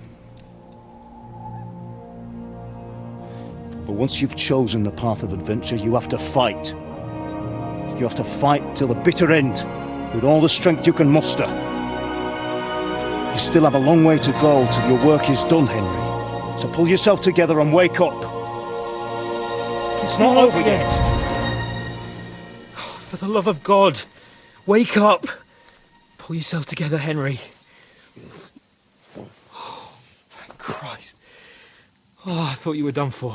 But once you've chosen the path of adventure, you have to fight. You have to fight till the bitter end. with all the strength you can muster. You still have a long way to go till your work is done, Henry. So pull yourself together and wake up. It's not over yet. For the love of God, wake up. Pull yourself together, Henry. Oh, thank Christ. Oh, I thought you were done for.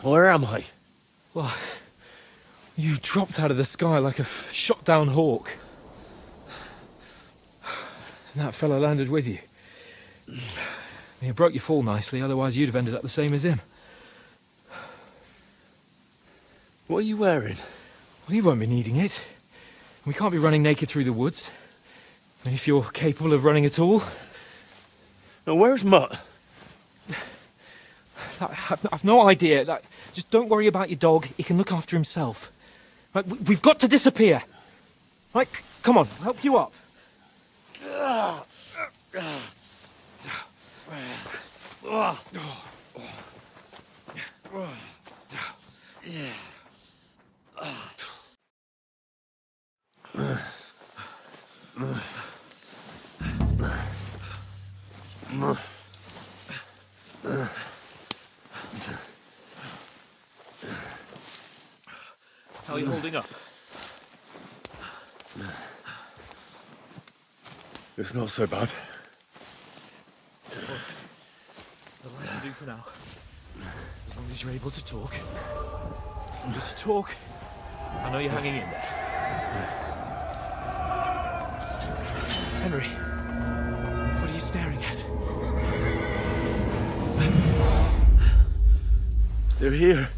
Where am I? Well, you dropped out of the sky like a shot-down hawk. And that fella landed with you. You broke your fall nicely, otherwise you'd have ended up the same as him. What are you wearing? Well, you won't be needing it. We can't be running naked through the woods. If you're capable of running at all. Now, where's Mutt? I've no idea. Just don't worry about your dog. He can look after himself. Right, we've got to disappear. Right, come on, I'll help you up. How are you holding up? It's not so bad. That'll have to do for now. As long as you're able to talk. Just talk. I know you're hanging in there. Henry, what are you staring at? They're here.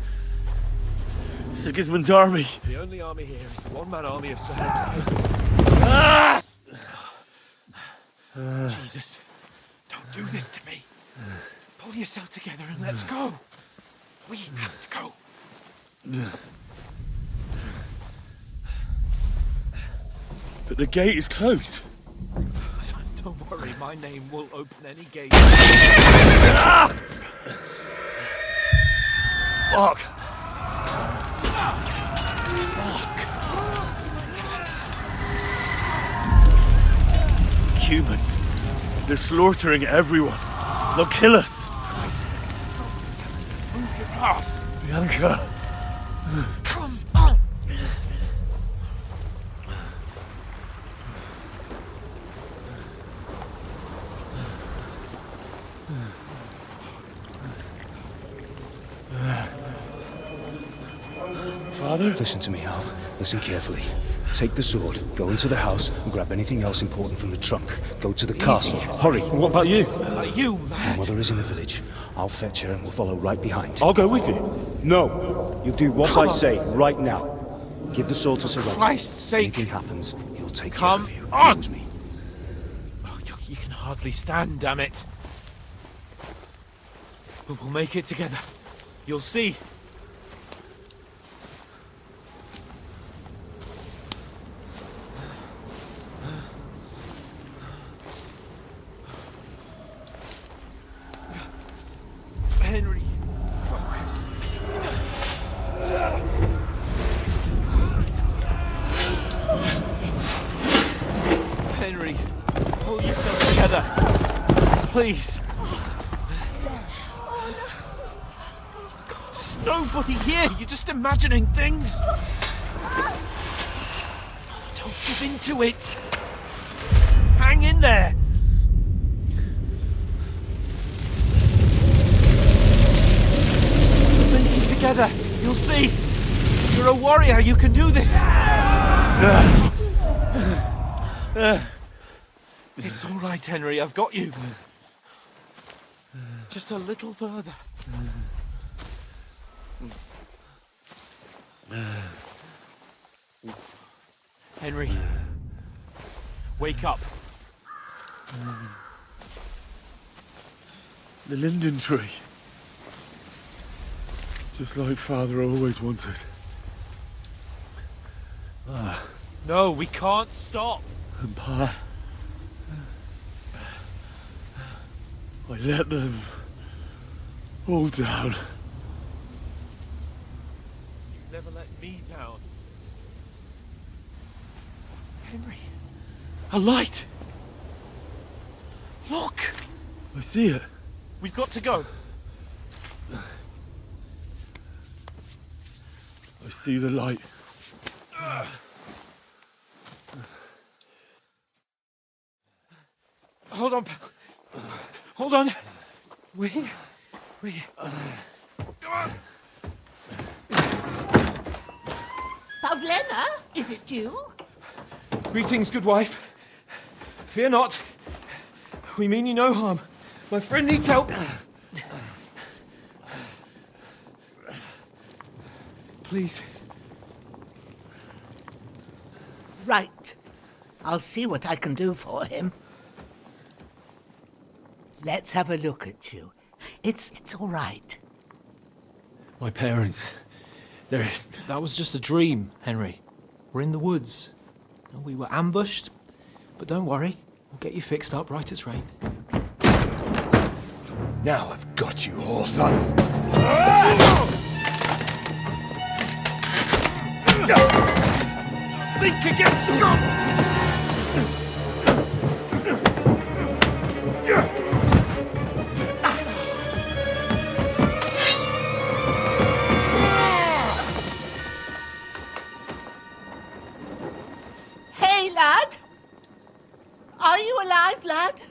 Sigismund's army. The only army here is the one-man army of Sir Henry. Ah! Jesus, don't do this to me. Pull yourself together and let's go. We have to go. But the gate is closed. Don't worry, my name will open any gate. Ah! Fuck. Humans. They're slaughtering everyone. They'll kill us. Move your ass. Bianca. Come on. Father? Listen to me, Al. Listen carefully. Take the sword, go into the house, and grab anything else important from the trunk. Go to the castle. Hurry. What about you? You, My man. mother is in the village. I'll fetch her and we'll follow right behind. I'll go with you. No. You do what I say right now. Give the sword to Sir Roger. Christ's sake. Anything happens, he'll take Come care of you. on. Promise me. Oh, you can hardly stand, damn it. But we'll make it together. You'll see. Henry, focus. Henry, pull yourself together. Please. God, there's nobody here. You're just imagining things. Don't give in to it. Hang in there. Together, you'll see. You're a warrior, you can do this. It's all right, Henry, I've got you. Just a little further. Henry, wake up. The linden tree. Just like Father always wanted. No, we can't stop. And Pa, I let them all down. You never let me down. Henry, a light! Look! I see it. We've got to go. I see the light. Hold on, pal. Hold on. We're here. We're here. Come on. Pavlena, is it you? Greetings, good wife. Fear not. We mean you no harm. My friend needs help. Please. Right. I'll see what I can do for him. Let's have a look at you. It's all right. My parents. They're... That was just a dream, Henry. We're in the woods. We were ambushed, but don't worry. We'll get you fixed up right as rain. Now I've got you, whoresons. Think again, scum! Hey, lad! Are you alive, lad?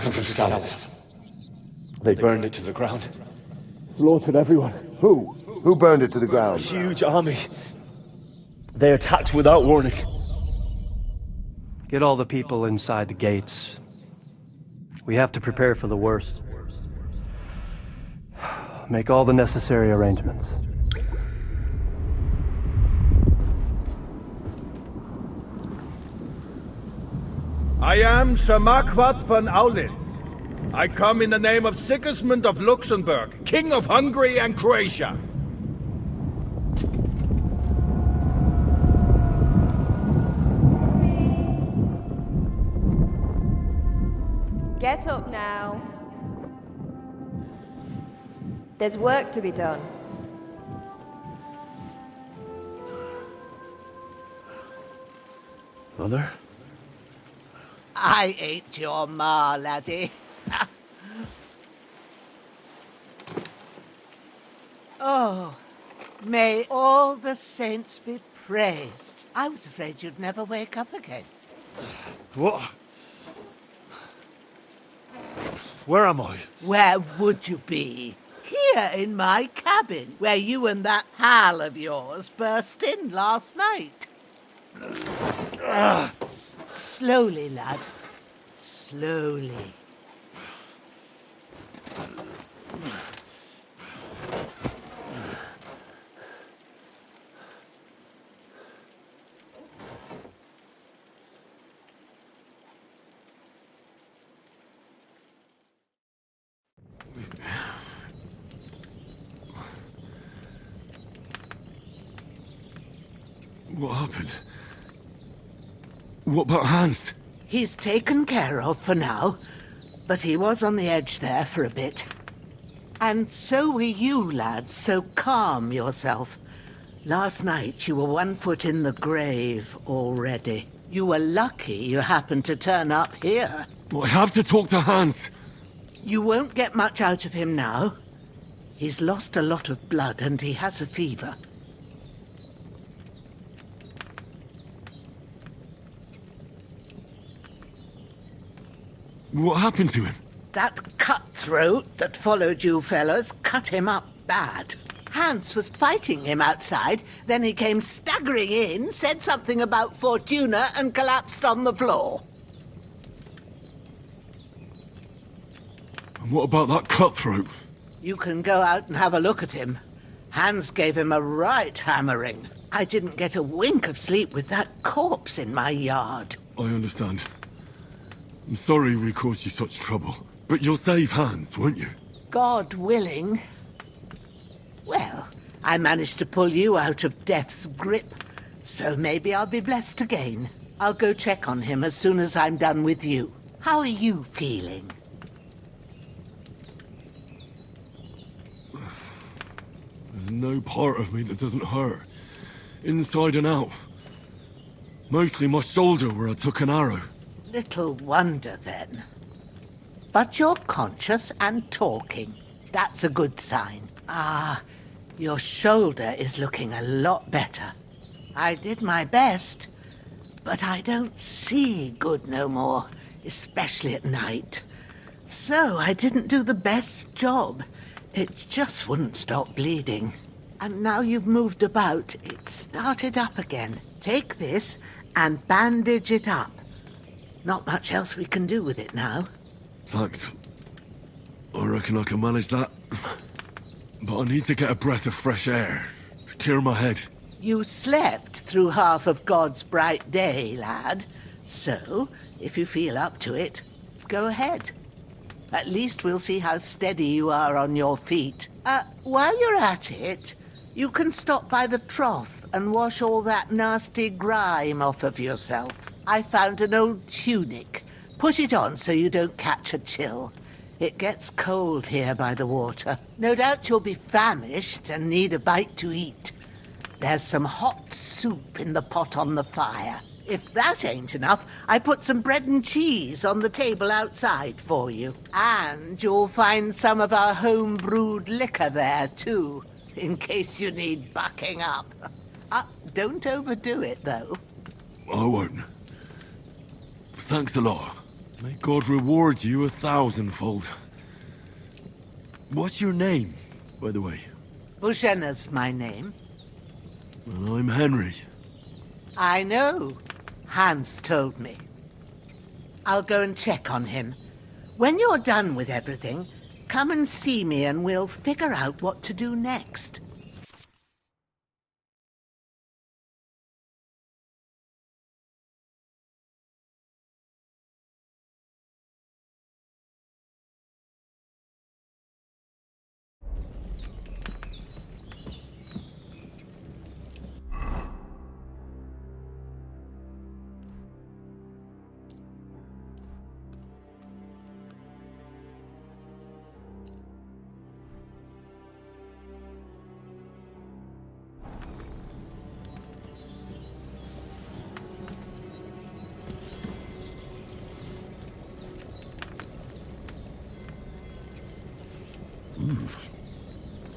The scouts. They burned it to the ground. Slaughtered everyone. Who? Who burned it to the ground? A huge army. They attacked without warning. Get all the people inside the gates. We have to prepare for the worst. Make all the necessary arrangements. I am Sir Marquardt von Aulitz. I come in the name of Sigismund of Luxembourg, King of Hungary and Croatia. Get up now. There's work to be done. Mother? I ain't your ma, laddie. Oh, may all the saints be praised. I was afraid you'd never wake up again. What? Where am I? Where would you be? Here in my cabin, where you and that pal of yours burst in last night. Slowly, lad. Slowly. What happened? What about Hans? He's taken care of for now, but he was on the edge there for a bit. And so were you, lad, so calm yourself. Last night you were 1 foot in the grave already. You were lucky you happened to turn up here. Well, I have to talk to Hans. You won't get much out of him now. He's lost a lot of blood and he has a fever. What happened to him? That cutthroat that followed you fellas cut him up bad. Hans was fighting him outside, then he came staggering in, said something about Fortuna, and collapsed on the floor. And what about that cutthroat? You can go out and have a look at him. Hans gave him a right hammering. I didn't get a wink of sleep with that corpse in my yard. I understand. I'm sorry we caused you such trouble. But you'll save Hans, won't you? God willing. Well, I managed to pull you out of death's grip, so maybe I'll be blessed again. I'll go check on him as soon as I'm done with you. How are you feeling? There's no part of me that doesn't hurt. Inside and out. Mostly my shoulder where I took an arrow. Little wonder, then. But you're conscious and talking. That's a good sign. Ah, your shoulder is looking a lot better. I did my best, but I don't see good no more, especially at night. So I didn't do the best job. It just wouldn't stop bleeding. And now you've moved about, it started up again. Take this and bandage it up. Not much else we can do with it now. Thanks. I reckon I can manage that. But I need to get a breath of fresh air to clear my head. You slept through half of God's bright day, lad. So, if you feel up to it, go ahead. At least we'll see how steady you are on your feet. While you're at it, you can stop by the trough and wash all that nasty grime off of yourself. I found an old tunic. Put it on so you don't catch a chill. It gets cold here by the water. No doubt you'll be famished and need a bite to eat. There's some hot soup in the pot on the fire. If that ain't enough, I put some bread and cheese on the table outside for you. And you'll find some of our home-brewed liquor there, too, in case you need bucking up. Don't overdo it, though. I won't. Thanks a lot. May God reward you 1,000-fold. What's your name, by the way? Bushenna's my name. Well, I'm Henry. I know. Hans told me. I'll go and check on him. When you're done with everything, come and see me and we'll figure out what to do next.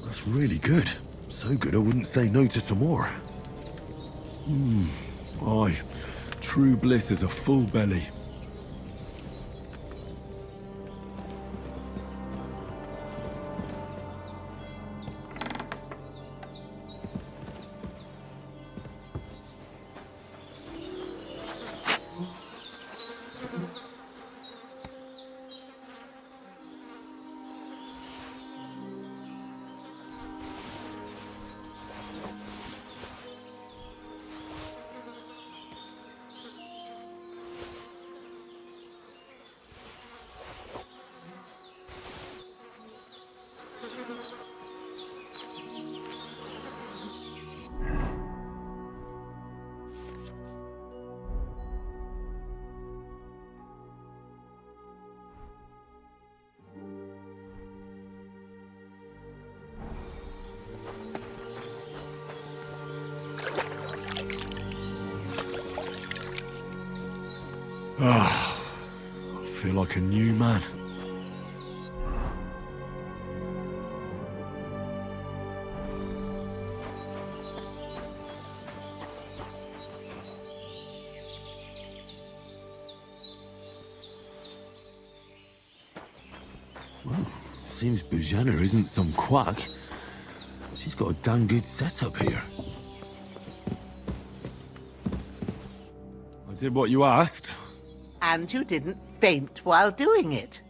That's really good. So good I wouldn't say no to some more. Aye. True bliss is a full belly. I feel like a new man. Seems Bujana isn't some quack. She's got a damn good setup here. I did what you asked. And you didn't faint while doing it.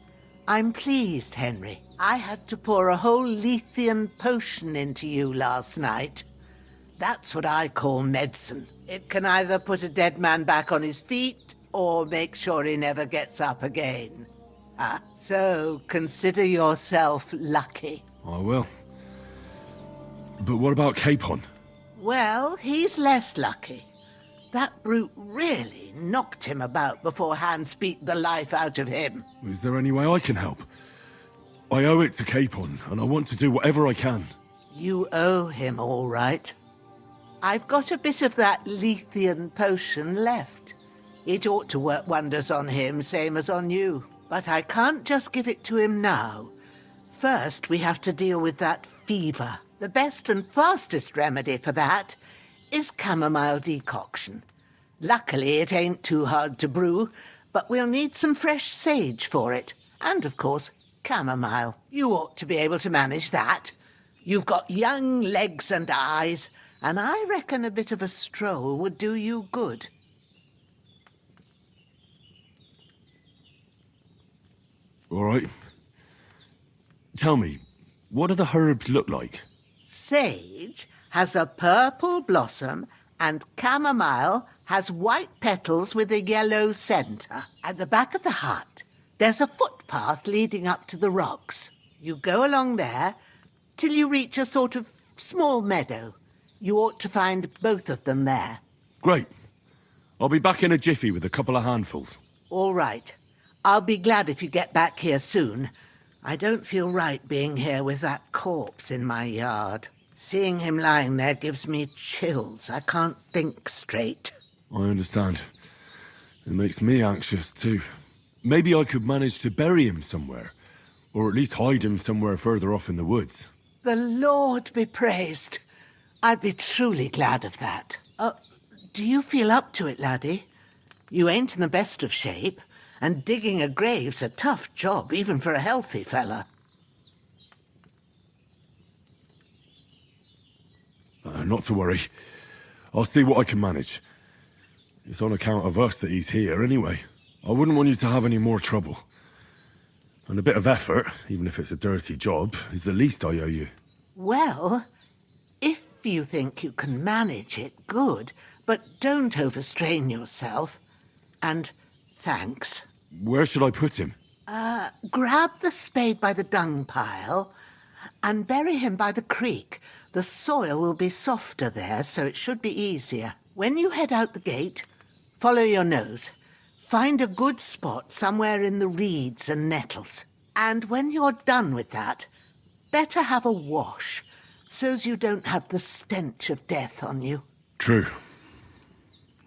I'm pleased, Henry. I had to pour a whole Lethean potion into you last night. That's what I call medicine. It can either put a dead man back on his feet or make sure he never gets up again. So consider yourself lucky. I will. But what about Capon? Well, he's less lucky. That brute really knocked him about before Hans beat the life out of him. Is there any way I can help? I owe it to Capon, and I want to do whatever I can. You owe him, all right. I've got a bit of that Lethean potion left. It ought to work wonders on him, same as on you. But I can't just give it to him now. First, we have to deal with that fever. The best and fastest remedy for that is chamomile decoction. Luckily, it ain't too hard to brew, but we'll need some fresh sage for it. And, of course, chamomile. You ought to be able to manage that. You've got young legs and eyes, and I reckon a bit of a stroll would do you good. All right. Tell me, what do the herbs look like? Sage has a purple blossom, and chamomile has white petals with a yellow centre. At the back of the hut, there's a footpath leading up to the rocks. You go along there till you reach a sort of small meadow. You ought to find both of them there. Great. I'll be back in a jiffy with a couple of handfuls. All right. I'll be glad if you get back here soon. I don't feel right being here with that corpse in my yard. Seeing him lying there gives me chills. I can't think straight. I understand. It makes me anxious, too. Maybe I could manage to bury him somewhere. Or at least hide him somewhere further off in the woods. The Lord be praised. I'd be truly glad of that. Do you feel up to it, laddie? You ain't in the best of shape. And digging a grave's a tough job, even for a healthy fella. Not to worry. I'll see what I can manage. It's on account of us that he's here, anyway. I wouldn't want you to have any more trouble. And a bit of effort, even if it's a dirty job, is the least I owe you. Well, if you think you can manage it, good. But don't overstrain yourself. And thanks. Where should I put him? Grab the spade by the dung pile and bury him by the creek. The soil will be softer there, so it should be easier. When you head out the gate, follow your nose. Find a good spot somewhere in the reeds and nettles. And when you're done with that, better have a wash, so's you don't have the stench of death on you. True.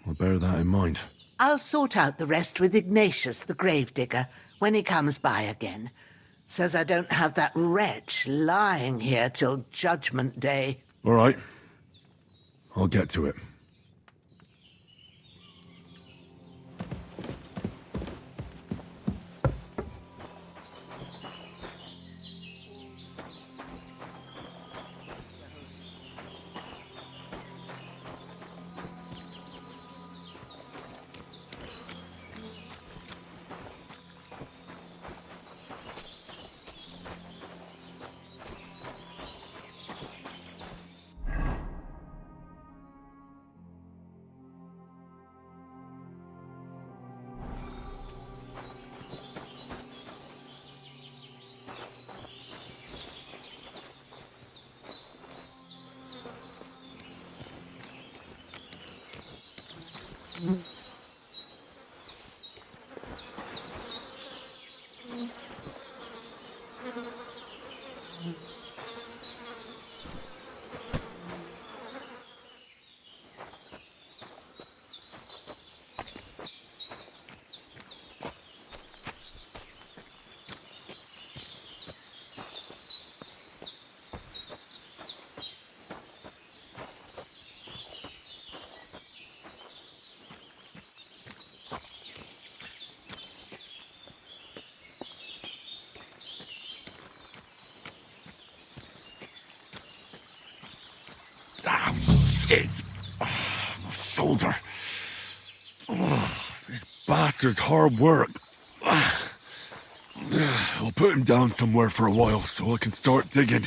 I'll bear that in mind. I'll sort out the rest with Ignatius, the gravedigger, when he comes by again, so's I don't have that wretch lying here till Judgment Day. All right. I'll get to it. Shit! Oh, my shoulder. Oh, this bastard's hard work. I'll put him down somewhere for a while so I can start digging.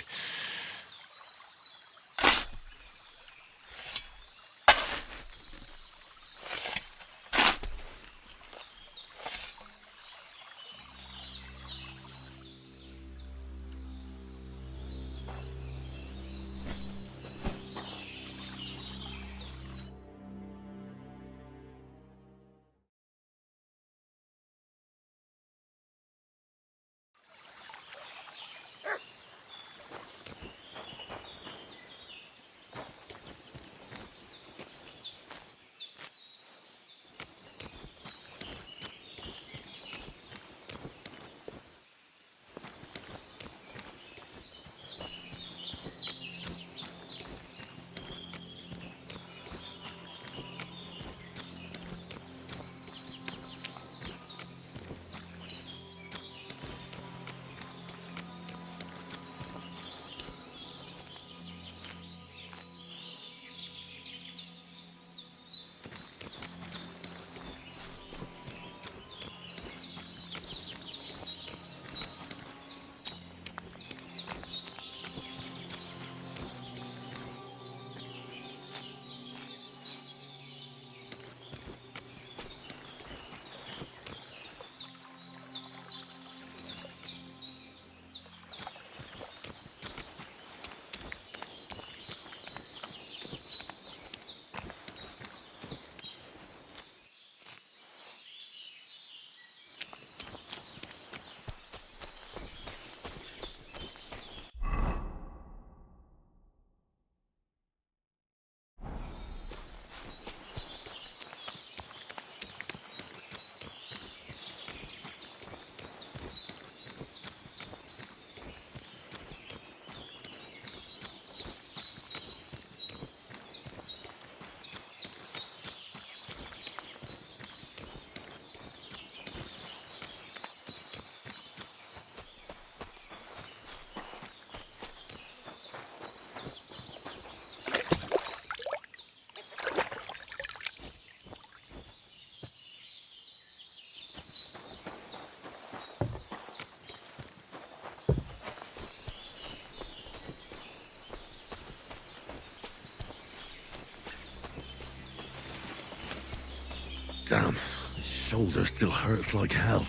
Damn, his shoulder still hurts like hell.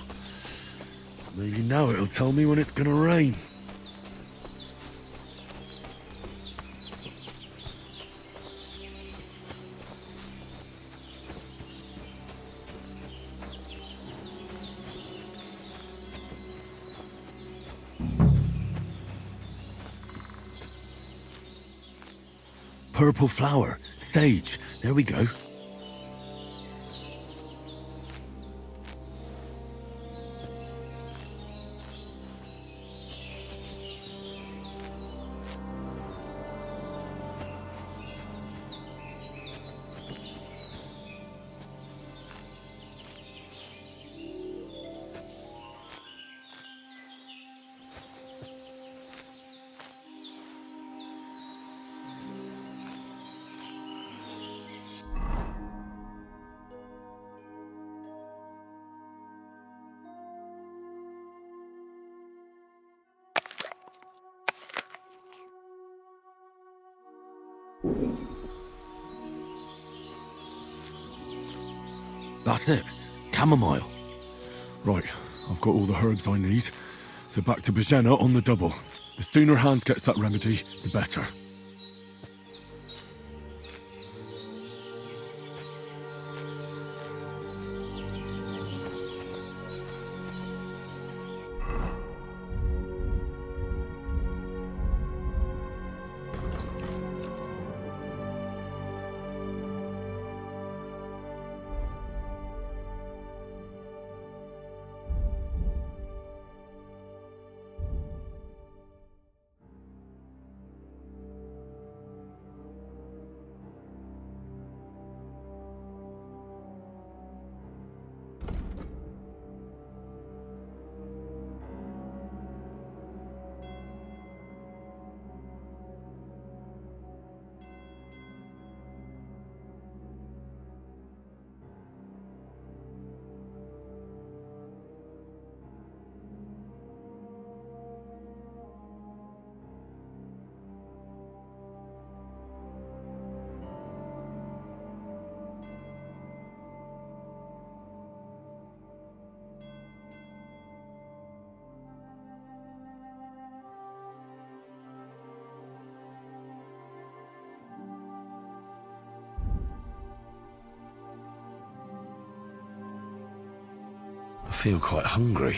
Maybe now it'll tell me when it's gonna rain. Purple flower, sage, there we go. That's it. Chamomile. Right, I've got all the herbs I need. So back to Bajena on the double. The sooner Hans gets that remedy, the better. feel quite hungry.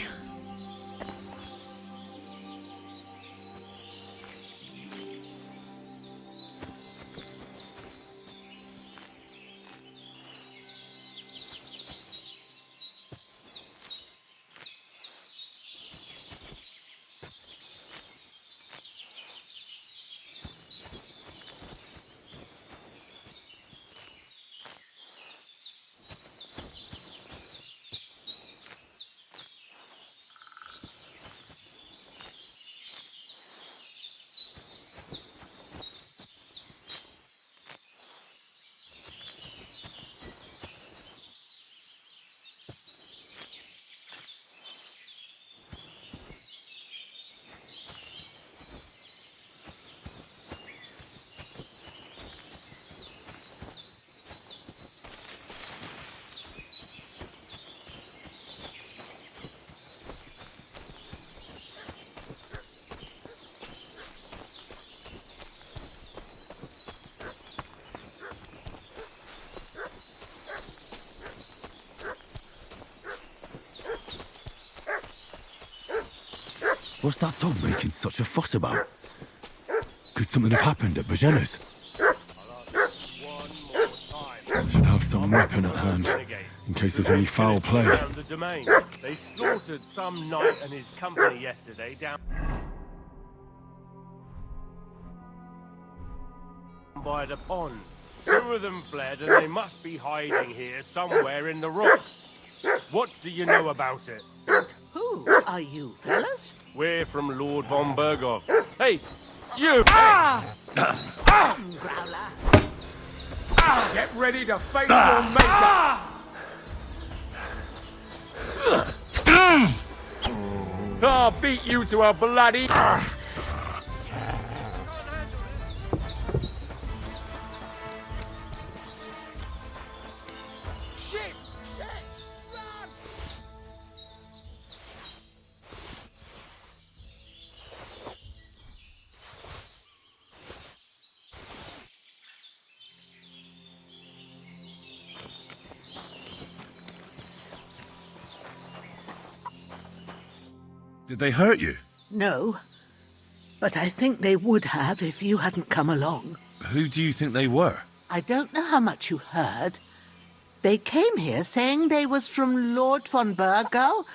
What's that dog making such a fuss about? Could something have happened at Bajena's? I should have some weapon at hand, in case there's any foul play. Around the domain. They slaughtered some knight and his company yesterday down by the pond. 2 of them fled and they must be hiding here somewhere in the rocks. What do you know about it? Who are you, fellas? We're from Lord von Berghoff. Hey, you! Growler. Get ready to face your maker! I'll beat you to a bloody... Shit! Shit! Run! Did they hurt you? No, but I think they would have if you hadn't come along. Who do you think they were? I don't know how much you heard. They came here saying they was from Lord von Burgo,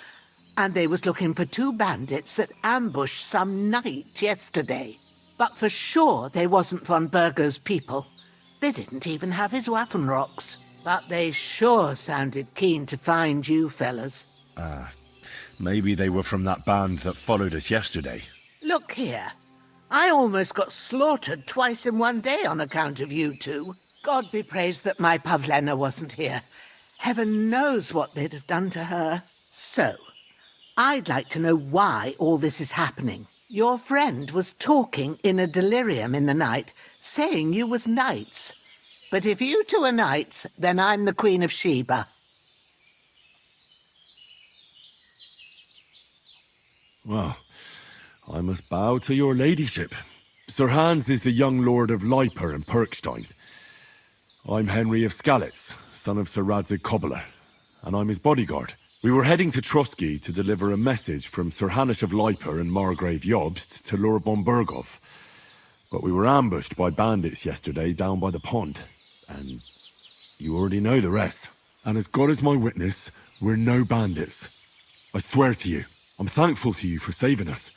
and they was looking for 2 bandits that ambushed some knight yesterday. But for sure they wasn't von Burgo's people. They didn't even have his Waffenrocks. But they sure sounded keen to find you fellas. Maybe they were from that band that followed us yesterday. Look here. I almost got slaughtered twice in one day on account of you 2. God be praised that my Pavlena wasn't here. Heaven knows what they'd have done to her. So, I'd like to know why all this is happening. Your friend was talking in a delirium in the night, saying you was knights. But if you 2 are knights, then I'm the Queen of Sheba. Well, I must bow to your ladyship. Sir Hans is the young lord of Leiper and Perkstein. I'm Henry of Skalitz, son of Sir Radzig Cobbler, and I'm his bodyguard. We were heading to Trotsky to deliver a message from Sir Hanish of Leiper and Margrave Jobst to Lord von Berghoff. But we were ambushed by bandits yesterday down by the pond, and you already know the rest. And as God is my witness, we're no bandits. I swear to you. I'm thankful to you for saving us.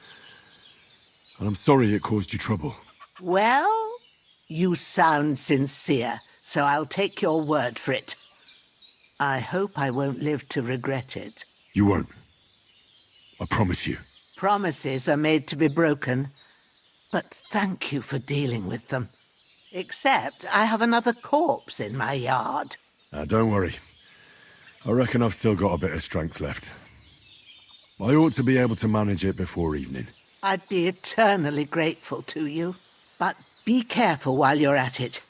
And I'm sorry it caused you trouble. Well, you sound sincere, so I'll take your word for it. I hope I won't live to regret it. You won't. I promise you. Promises are made to be broken. But thank you for dealing with them. Except I have another corpse in my yard. Don't worry. I reckon I've still got a bit of strength left. I ought to be able to manage it before evening. I'd be eternally grateful to you. But be careful while you're at it.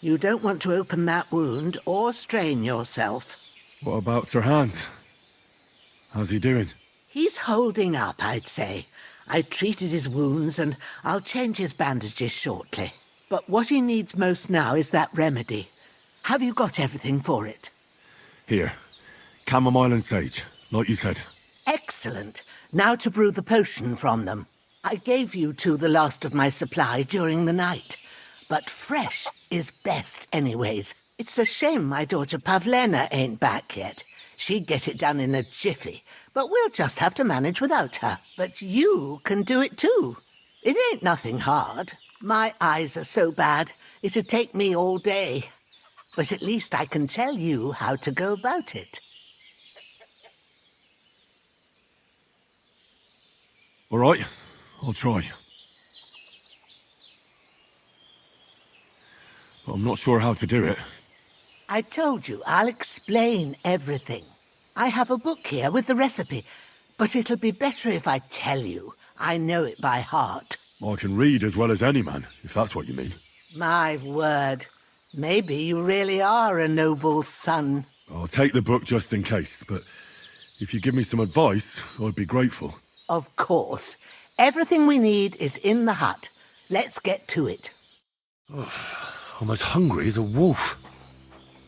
You don't want to open that wound or strain yourself. What about Sir Hans? How's he doing? He's holding up, I'd say. I treated his wounds and I'll change his bandages shortly. But what he needs most now is that remedy. Have you got everything for it? Here. Chamomile and sage. like you said. Excellent. Now to brew the potion from them. I gave you two the last of my supply during the night. But fresh is best anyways. It's a shame my daughter Pavlena ain't back yet. She'd get it done in a jiffy, but we'll just have to manage without her. But you can do it too. It ain't nothing hard. My eyes are so bad, it'd take me all day. But at least I can tell you how to go about it. All right, I'll try. But I'm not sure how to do it. I told you, I'll explain everything. I have a book here with the recipe, but it'll be better if I tell you. I know it by heart. I can read as well as any man, if that's what you mean. My word. Maybe you really are a noble son. I'll take the book just in case, but if you give me some advice, I'd be grateful. Of course. Everything we need is in the hut. Let's get to it. I'm as hungry as a wolf.